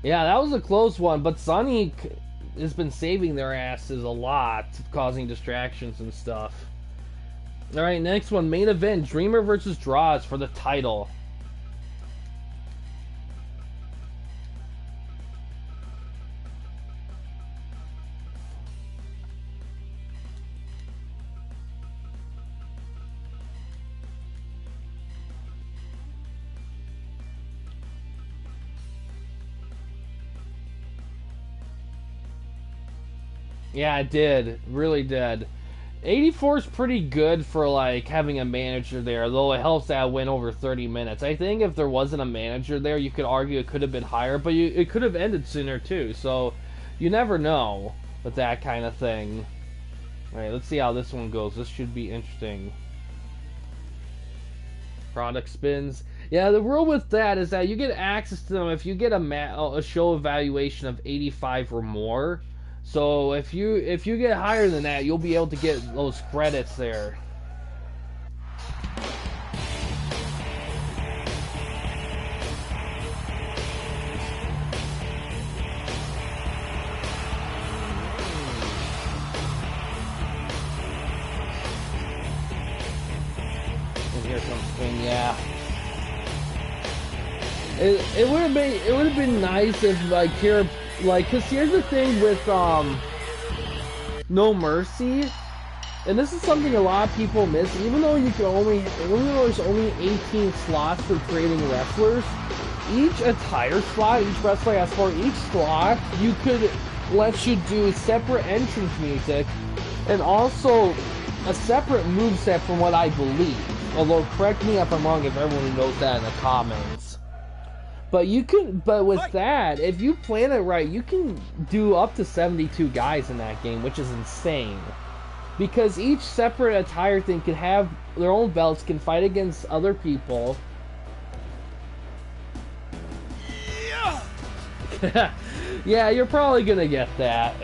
Yeah, that was a close one, but Sunny has been saving their asses a lot, causing distractions and stuff. Alright, next one, main event, Dreamer versus Draws for the title. Yeah, it did. Really did. 84 is pretty good for, like, having a manager there, though it helps that win over 30 minutes. I think if there wasn't a manager there, you could argue it could have been higher, but it could have ended sooner, too. So, you never know with that kind of thing. Alright, let's see how this one goes. This should be interesting. Product spins. Yeah, the rule with that is that you get access to them if you get a show evaluation of 85 or more. So if you get higher than that, you'll be able to get those credits there. And here comes Queen, yeah. It would have been nice if like here. Like, cause here's the thing with No Mercy, and this is something a lot of people miss. Even though there's only 18 slots for creating wrestlers, each attire slot, each wrestler has for each slot, you could let you do separate entrance music, and also a separate moveset from what I believe. Although, correct me if I'm wrong if everyone knows that in the comments. But with that, if you plan it right, you can do up to 72 guys in that game, which is insane. Because each separate attire thing can have their own belts, can fight against other people. Yeah, yeah, you're probably gonna get that.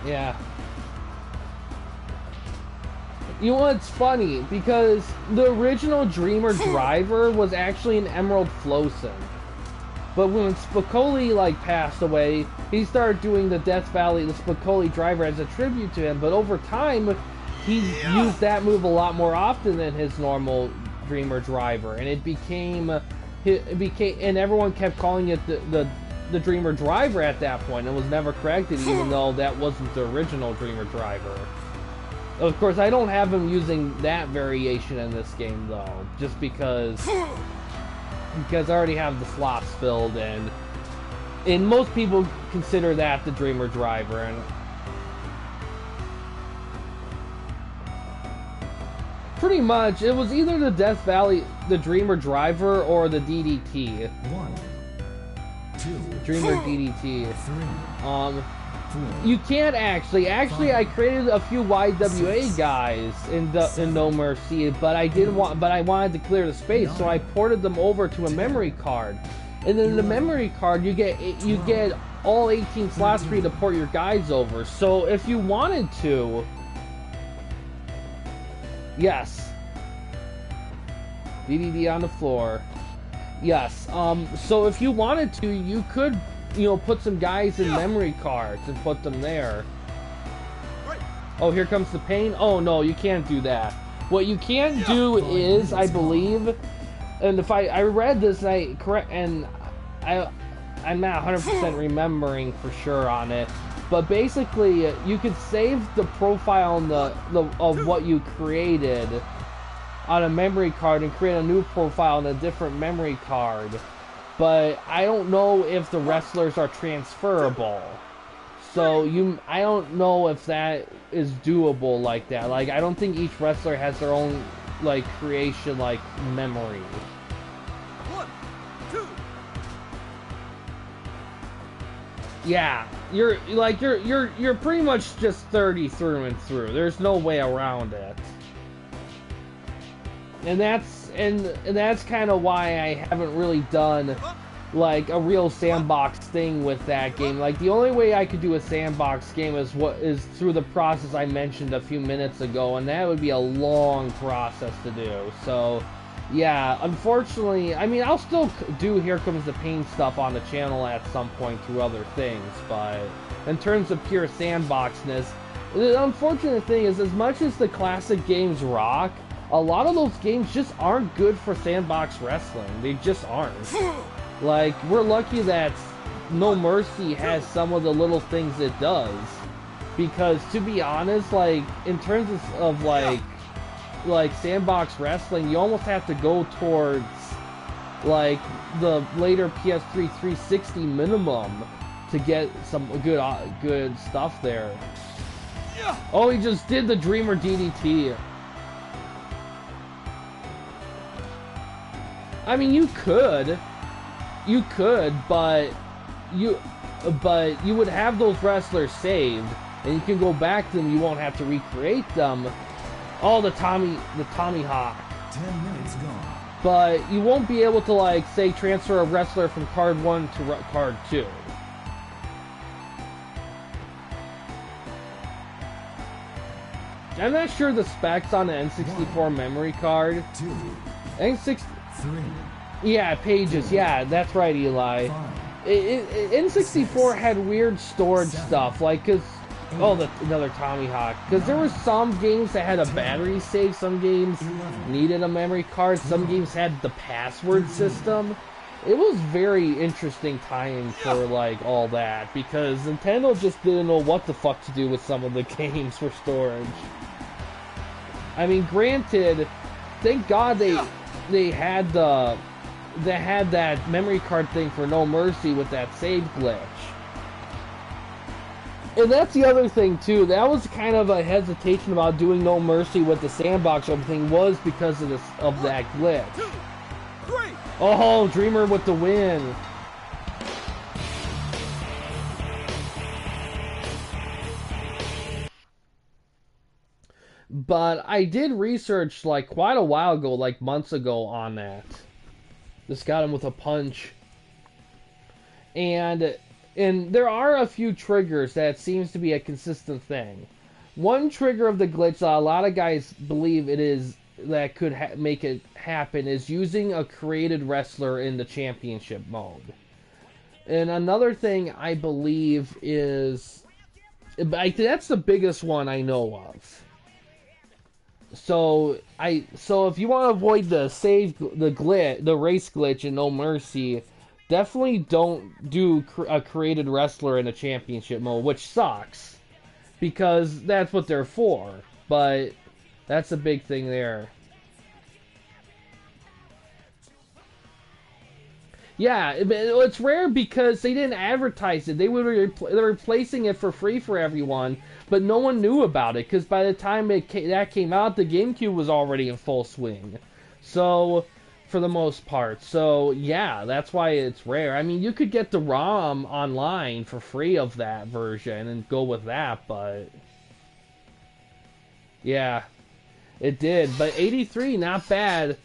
Yeah. You know what's funny? Because the original Dreamer driver was actually an Emerald Flowson. But when Spicoli, like, passed away, he started doing the Death Valley, the Spicoli driver as a tribute to him. But over time, he used that move a lot more often than his normal Dreamer driver. And it became, and everyone kept calling it the Dreamer driver at that point. It was never corrected, even though that wasn't the original Dreamer driver. Of course, I don't have him using that variation in this game, though, just because I already have the slots filled, and most people consider that the Dreamer driver, and pretty much, it was either the Death Valley, the Dreamer driver, or the DDT. 1, 2, Dreamer DDT. 3. You can't actually. I created a few YWA guys in No Mercy, but I wanted to clear the space, so I ported them over to a memory card. And then the memory card, you get all 18 slots for you to port your guys over. So if you wanted to, yes. DDD on the floor. Yes. So if you wanted to, you could, put some guys in memory cards and put them there. Oh, here comes the pain. Oh no, you can't do that. What you can't do is, I believe, and if I read this and I'm not 100% remembering for sure on it, But basically, you could save the profile on of what you created on a memory card and create a new profile on a different memory card. But I don't know if the wrestlers are transferable. So I don't know if that is doable like that. Like, I don't think each wrestler has their own, like, creation, like, memory. 1, 2. Yeah, you're pretty much just 30 through and through. There's no way around it. And that's kind of why I haven't really done like a real sandbox thing with that game. Like, the only way I could do a sandbox game is through the process I mentioned a few minutes ago, and that would be a long process to do. So yeah, unfortunately, I mean, I'll still do Here Comes the Pain stuff on the channel at some point through other things, but in terms of pure sandboxness, the unfortunate thing is, as much as the classic games rock, a lot of those games just aren't good for sandbox wrestling. They just aren't. Like, we're lucky that No Mercy has some of the little things it does. Because, to be honest, like, in terms of like sandbox wrestling, you almost have to go towards, like, the later PS3 360 minimum to get some good stuff there. Oh, he just did the Dreamer DDT. I mean, you could, but you would have those wrestlers saved, and you can go back to them. You won't have to recreate them. Oh, the Tommy Hawk. 10 minutes gone. But you won't be able to, like, say, transfer a wrestler from card 1 to card 2. I'm not sure the specs on the N64 memory card. 2, N6. 3. Yeah, pages. Yeah, that's right, Eli. 5. N64 had weird storage stuff, like, cause another Tommy Hawk. Cause there were some games that had a battery save, some games needed a memory card, some games had the password system. It was very interesting time for, like, all that, because Nintendo just didn't know what the fuck to do with some of the games for storage. I mean, granted, thank God they had that memory card thing for No Mercy with that save glitch. And that's the other thing too. That was kind of a hesitation about doing No Mercy with the sandbox thing, was because of that glitch. 2, 3. Oh, Dreamer with the win. But I did research, like, quite a while ago, like months ago, on that. Just got him with a punch. And there are a few triggers that seems to be a consistent thing. One trigger of the glitch that a lot of guys believe it is that could make it happen is using a created wrestler in the championship mode. And another thing I believe is, that's the biggest one I know of. So if you want to avoid the race glitch in No Mercy, definitely don't do a created wrestler in a championship mode, which sucks, because that's what they're for. But that's a big thing there. Yeah, it's rare because they didn't advertise it. They're replacing it for free for everyone, but no one knew about it, because by the time that came out, the GameCube was already in full swing. So, for the most part. So, yeah, that's why it's rare. I mean, you could get the ROM online for free of that version and go with that, but yeah, it did. But 83, not bad.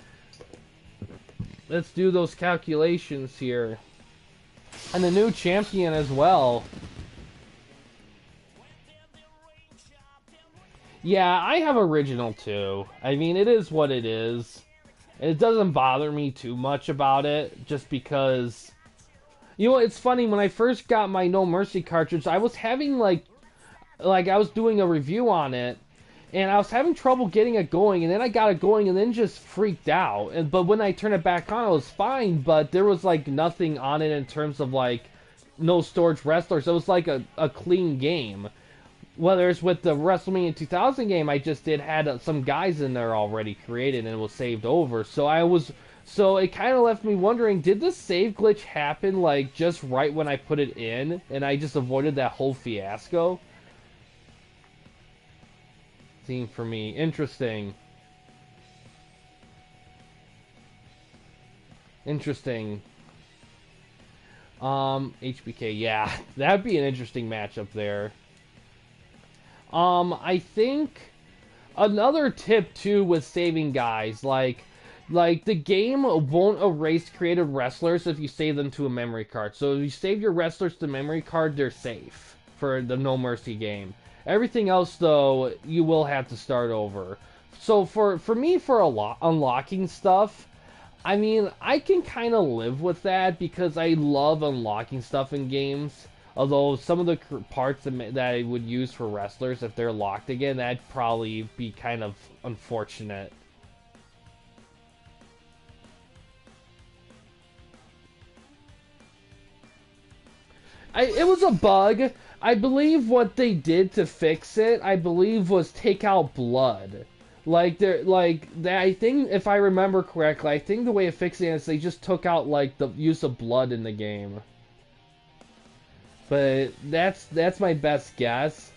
Let's do those calculations here. And the new champion as well. Yeah, I have original too. I mean, it is what it is. And it doesn't bother me too much about it, just because, you know, it's funny, when I first got my No Mercy cartridge, I was having, like I was doing a review on it, and I was having trouble getting it going, and then I got it going, and then just freaked out. But when I turned it back on, it was fine, but there was, like, nothing on it in terms of, like, no storage wrestlers. It was like a clean game. Whether it's with the WrestleMania 2000 game I just did had some guys in there already created and it was saved over. So it kind of left me wondering, did this save glitch happen like just right when I put it in and I just avoided that whole fiasco? Seemed for me interesting. Interesting. HBK, yeah, that'd be an interesting matchup there. I think another tip too with saving guys, like the game won't erase created wrestlers if you save them to a memory card. So if you save your wrestlers to memory card, they're safe for the No Mercy game. Everything else though, you will have to start over. So for me, for unlocking stuff, I mean, I can kind of live with that because I love unlocking stuff in games. Although some of the parts that I would use for wrestlers, if they're locked again, that'd probably be kind of unfortunate. It was a bug. I believe what they did to fix it, I believe, was take out blood. I think if I remember correctly, I think the way of fixing it is they just took out like the use of blood in the game. But that's my best guess.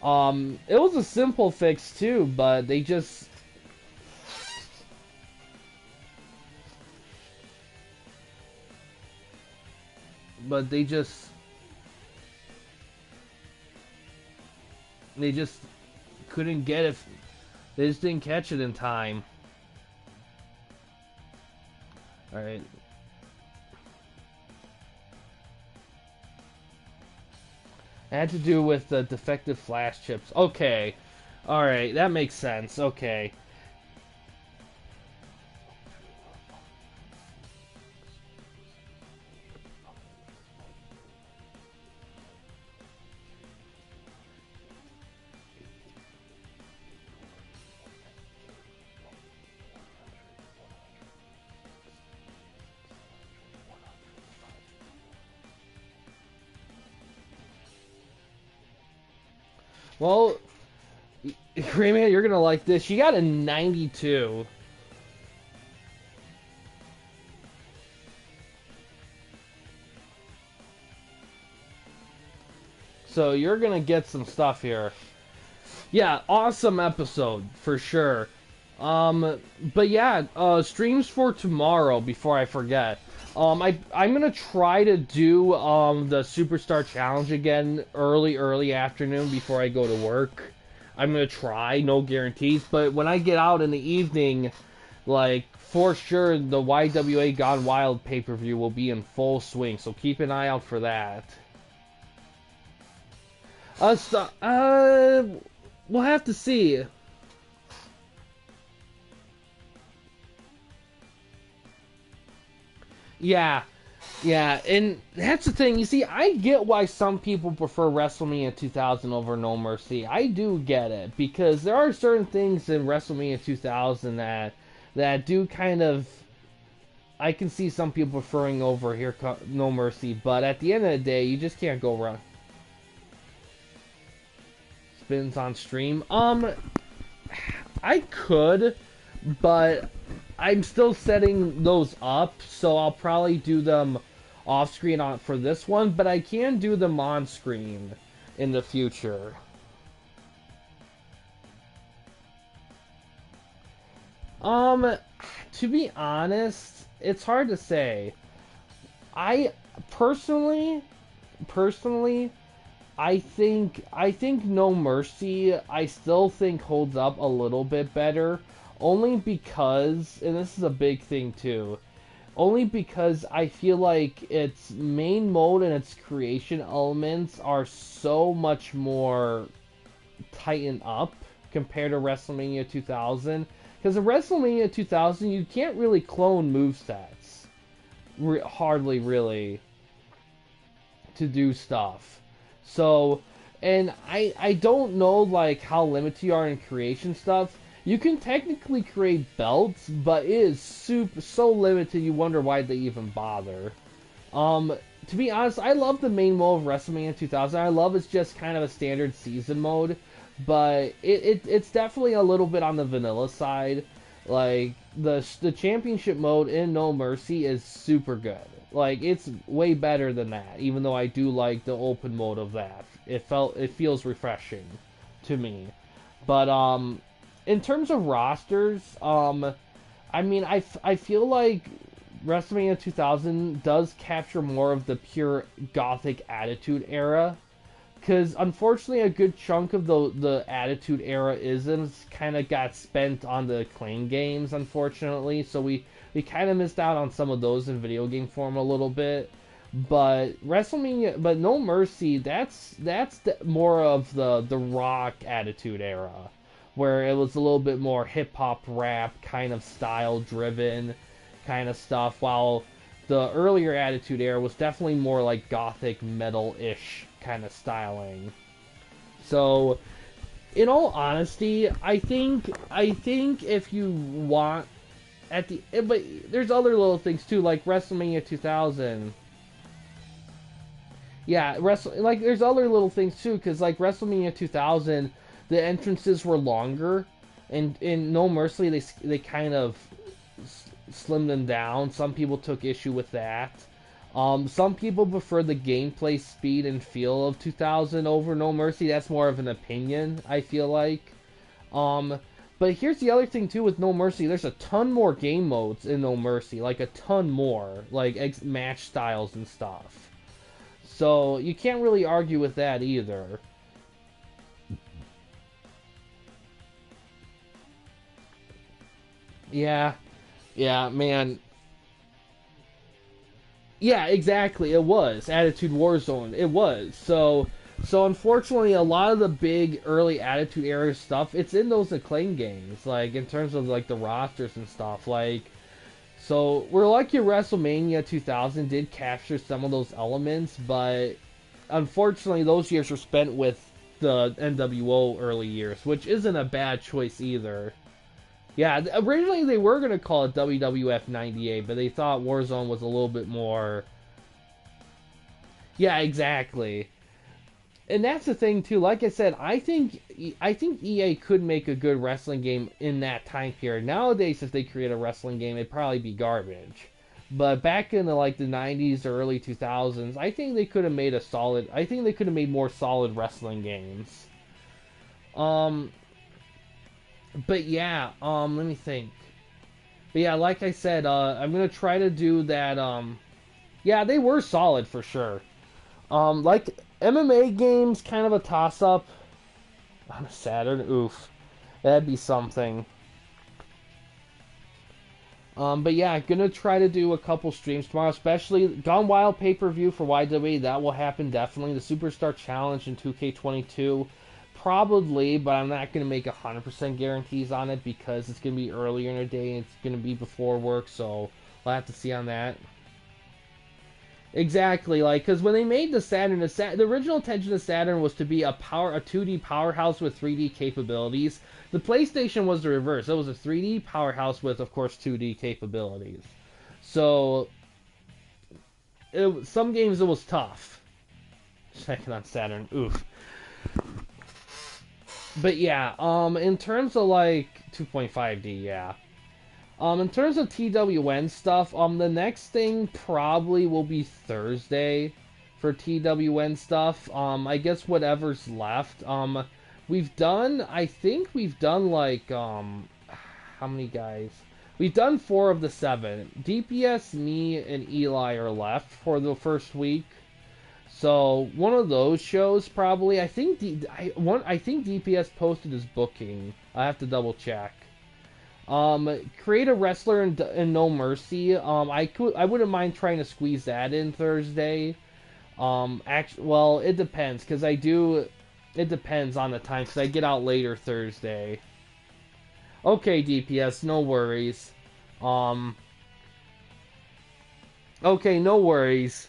It was a simple fix too, but they just couldn't get it. They just didn't catch it in time. Alright. It had to do with the defective flash chips. Okay. Alright, that makes sense. Okay. Well, Rayman, you're gonna like this. She got a 92. So you're gonna get some stuff here. Yeah, awesome episode for sure. But yeah, streams for tomorrow. Before I forget, I'm gonna try to do the Superstar Challenge again early afternoon before I go to work. I'm gonna try, no guarantees, but when I get out in the evening, like for sure the YWA Gone Wild pay-per-view will be in full swing. So keep an eye out for that. We'll have to see. Yeah, and that's the thing. You see, I get why some people prefer WrestleMania 2000 over No Mercy. I do get it, because there are certain things in WrestleMania 2000 that do kind of... I can see some people preferring over No Mercy, but at the end of the day, you just can't go wrong. Spins on stream. I could, but I'm still setting those up, so I'll probably do them off screen for this one, but I can do them on screen in the future. To be honest, it's hard to say. I personally, I think No Mercy, I still think holds up a little bit better, only because, and this is a big thing too, only because I feel like its main mode and its creation elements are so much more tightened up compared to WrestleMania 2000. Because in WrestleMania 2000, you can't really clone movesets, hardly really, to do stuff. So, and I don't know like how limited you are in creation stuff. You can technically create belts, but it is so limited you wonder why they even bother. To be honest, I love the main mode of WrestleMania 2000. I love it's just kind of a standard season mode, but it's definitely a little bit on the vanilla side. Like the championship mode in No Mercy is super good. Like it's way better than that. Even though I do like the open mode of that, it feels refreshing to me. But in terms of rosters, I mean I feel like WrestleMania 2000 does capture more of the pure Gothic Attitude Era. Because unfortunately, a good chunk of the Attitude Era isms kind of got spent on the Acclaim games, unfortunately. So we kind of missed out on some of those in video game form a little bit. But but No Mercy, that's more of the Rock Attitude Era, where it was a little bit more hip hop rap kind of style driven kind of stuff, while the earlier Attitude Era was definitely more like Gothic metal-ish kind of styling. So, in all honesty, I think if you want but there's other little things too, like WrestleMania 2000. Yeah, like there's other little things too, because like WrestleMania 2000, the entrances were longer, and in No Mercy they kind of slimmed them down. Some people took issue with that. Some people prefer the gameplay speed and feel of 2000 over No Mercy. That's more of an opinion, I feel like. But here's the other thing too with No Mercy. There's a ton more game modes in No Mercy, like a ton more, like match styles and stuff. So you can't really argue with that either. Yeah, man. Yeah, exactly. It was Attitude Warzone. It was. So unfortunately, a lot of the big early Attitude Era stuff, it's in those Acclaim games. Like in terms of like the rosters and stuff. Like, so we're lucky WrestleMania 2000 did capture some of those elements, but unfortunately, those years were spent with the NWO early years, which isn't a bad choice either. Yeah, originally they were going to call it WWF 98, but they thought Warzone was a little bit more... Yeah, exactly. And that's the thing, too. Like I said, I think EA could make a good wrestling game in that time period. Nowadays, if they create a wrestling game, it'd probably be garbage. But back in the 90s or early 2000s, I think they could have made more solid wrestling games. But yeah, let me think. But yeah, like I said, I'm gonna try to do that. Yeah, they were solid for sure. Like MMA games, kind of a toss-up on a Saturn. Oof, that'd be something. But yeah, gonna try to do a couple streams tomorrow, especially Gone Wild pay-per-view for YWA. That will happen definitely. The Superstar Challenge in 2K22. Probably, but I'm not going to make 100% guarantees on it because it's going to be earlier in the day and it's going to be before work, so we'll have to see on that. Exactly, like, because when they made the Saturn, the original intention of Saturn was to be a 2D powerhouse with 3D capabilities. The PlayStation was the reverse. It was a 3D powerhouse with, of course, 2D capabilities. So, some games it was tough. Checking on Saturn, oof. But yeah, in terms of like 2.5D, yeah. In terms of TWN stuff, the next thing probably will be Thursday for TWN stuff. I guess whatever's left. I think we've done like, how many guys? We've done 4 of the 7. DPS, me, and Eli are left for the first week. So one of those shows probably. I think DPS posted his booking. I have to double check. Create a wrestler in No Mercy. I wouldn't mind trying to squeeze that in Thursday. Well, it depends because It depends on the time because I get out later Thursday. Okay, DPS, no worries. Okay, no worries.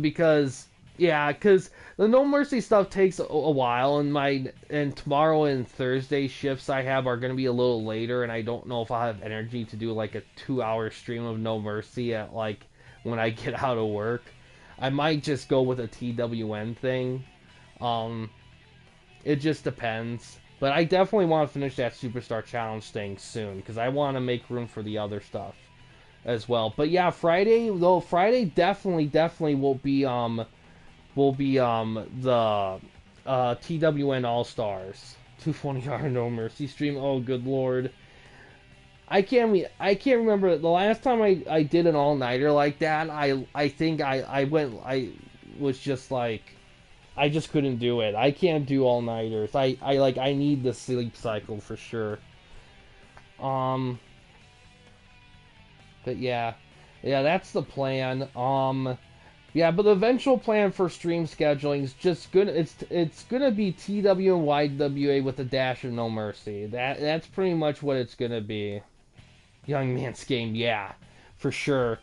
Because the No Mercy stuff takes a while, and tomorrow and Thursday shifts I have are going to be a little later, and I don't know if I'll have energy to do like a 2-hour stream of No Mercy at like when I get out of work. I might just go with a TWN thing. It just depends. But I definitely want to finish that Superstar Challenge thing soon, because I want to make room for the other stuff as well. But yeah, Friday definitely will be the TWN All Stars 220R No Mercy stream. Oh, good lord. I can't remember the last time I did an all-nighter like that. I think I was just like, I just couldn't do it. I can't do all-nighters. I need the sleep cycle for sure. But yeah, that's the plan. Yeah, but the eventual plan for stream scheduling is just gonna it's gonna be TW and YWA with a dash of No Mercy. That's pretty much what it's gonna be. Young Man's Game, yeah, for sure.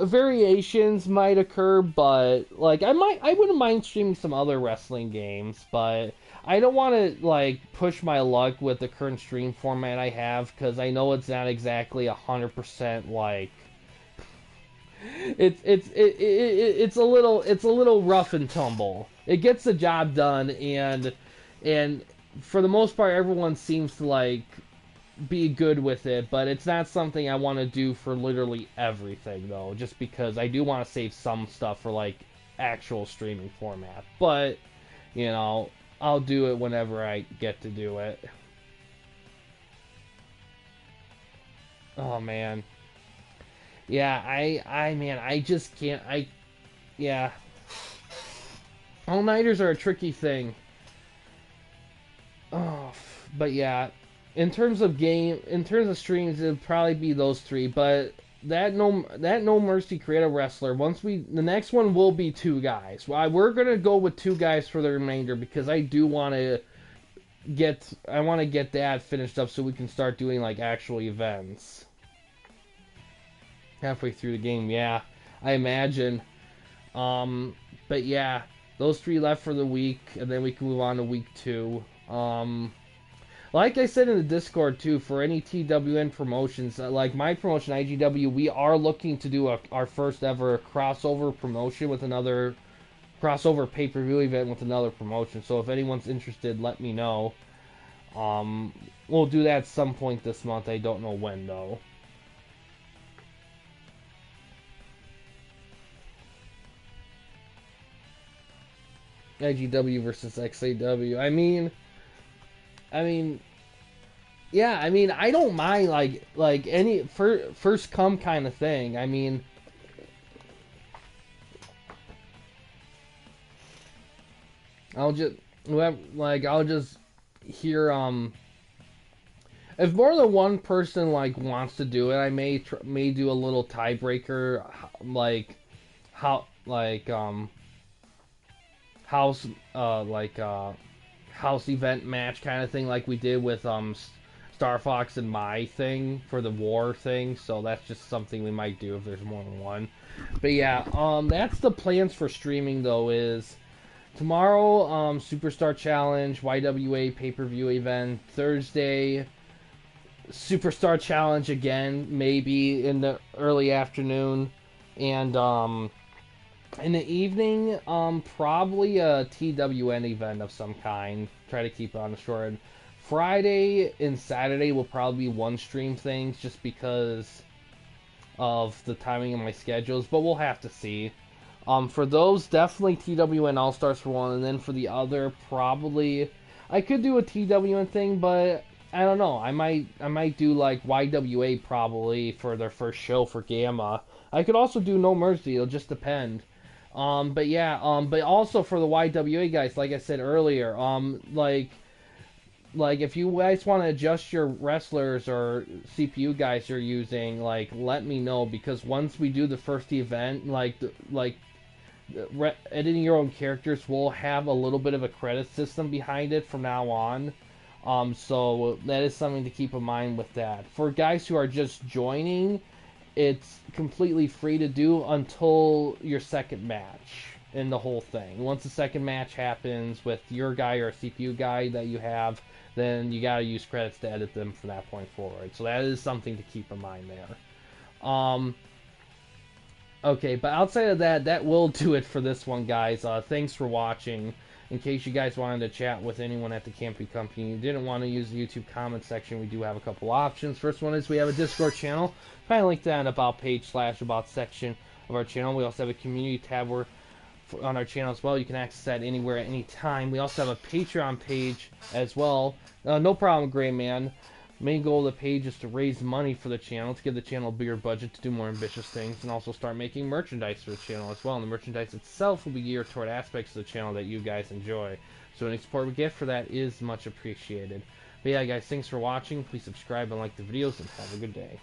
Variations might occur, but like I wouldn't mind streaming some other wrestling games, but I don't want to like push my luck with the current stream format I have, because I know it's not exactly 100% like it's a little rough and tumble. It gets the job done, and for the most part everyone seems to like be good with it, but it's not something I want to do for literally everything though, just because I do want to save some stuff for like actual streaming format. But you know, I'll do it whenever I get to do it. Oh man. Yeah, I just can't. Yeah. All-nighters are a tricky thing. Oh, but yeah. In terms of streams, it'd probably be those three. But that No Mercy Creative Wrestler, the next one will be 2 guys. We're gonna go with 2 guys for the remainder, because I do want to get that finished up so we can start doing like actual events. Halfway through the game, yeah, I imagine. But yeah, those 3 left for the week, and then we can move on to week 2. Like I said in the Discord too, for any TWN promotions, like my promotion IGW, we are looking to do our first ever crossover promotion with another crossover pay-per-view event with another promotion. So if anyone's interested, let me know. We'll do that at some point this month. I don't know when though. IGW versus XAW. I mean, yeah. I mean, I don't mind like any first come kind of thing. I mean, I'll just hear if more than one person like wants to do it, I may do a little tiebreaker, like house house event match kind of thing, like we did with Star Fox and my thing for the war thing. So that's just something we might do if there's more than one. But yeah, that's the plans for streaming though. Is tomorrow Superstar Challenge YWA pay-per-view event. Thursday Superstar Challenge again, maybe in the early afternoon, and in the evening, probably a TWN event of some kind. Try to keep it on the short end. Friday and Saturday will probably be one stream things, just because of the timing of my schedules, but we'll have to see. For those, definitely TWN All-Stars for one, and then for the other, probably I could do a TWN thing, but I don't know. I might do like YWA probably for their first show for Gamma. I could also do No Mercy. It'll just depend. But yeah. But also for the YWA guys, like I said earlier, like if you guys want to adjust your wrestlers or CPU guys you're using, like let me know, because once we do the first event, editing your own characters will have a little bit of a credit system behind it from now on. So that is something to keep in mind with that. For guys who are just joining, it's completely free to do until your second match in the whole thing. Once the second match happens with your guy or a CPU guy that you have, then you gotta use credits to edit them from that point forward. So that is something to keep in mind there. Okay, but outside of that, that will do it for this one, guys. Thanks for watching. In case you guys wanted to chat with anyone at the camping company, you didn't want to use the YouTube comment section, we do have a couple options. First one is we have a Discord channel. Find a link to that About page / About section of our channel. We also have a community tab where on our channel as well. You can access that anywhere at any time. We also have a Patreon page as well. No problem, Gray Man. Main goal of the page is to raise money for the channel, to give the channel a bigger budget to do more ambitious things, and also start making merchandise for the channel as well. And the merchandise itself will be geared toward aspects of the channel that you guys enjoy. So any support we get for that is much appreciated. But yeah, guys, thanks for watching. Please subscribe and like the videos, and have a good day.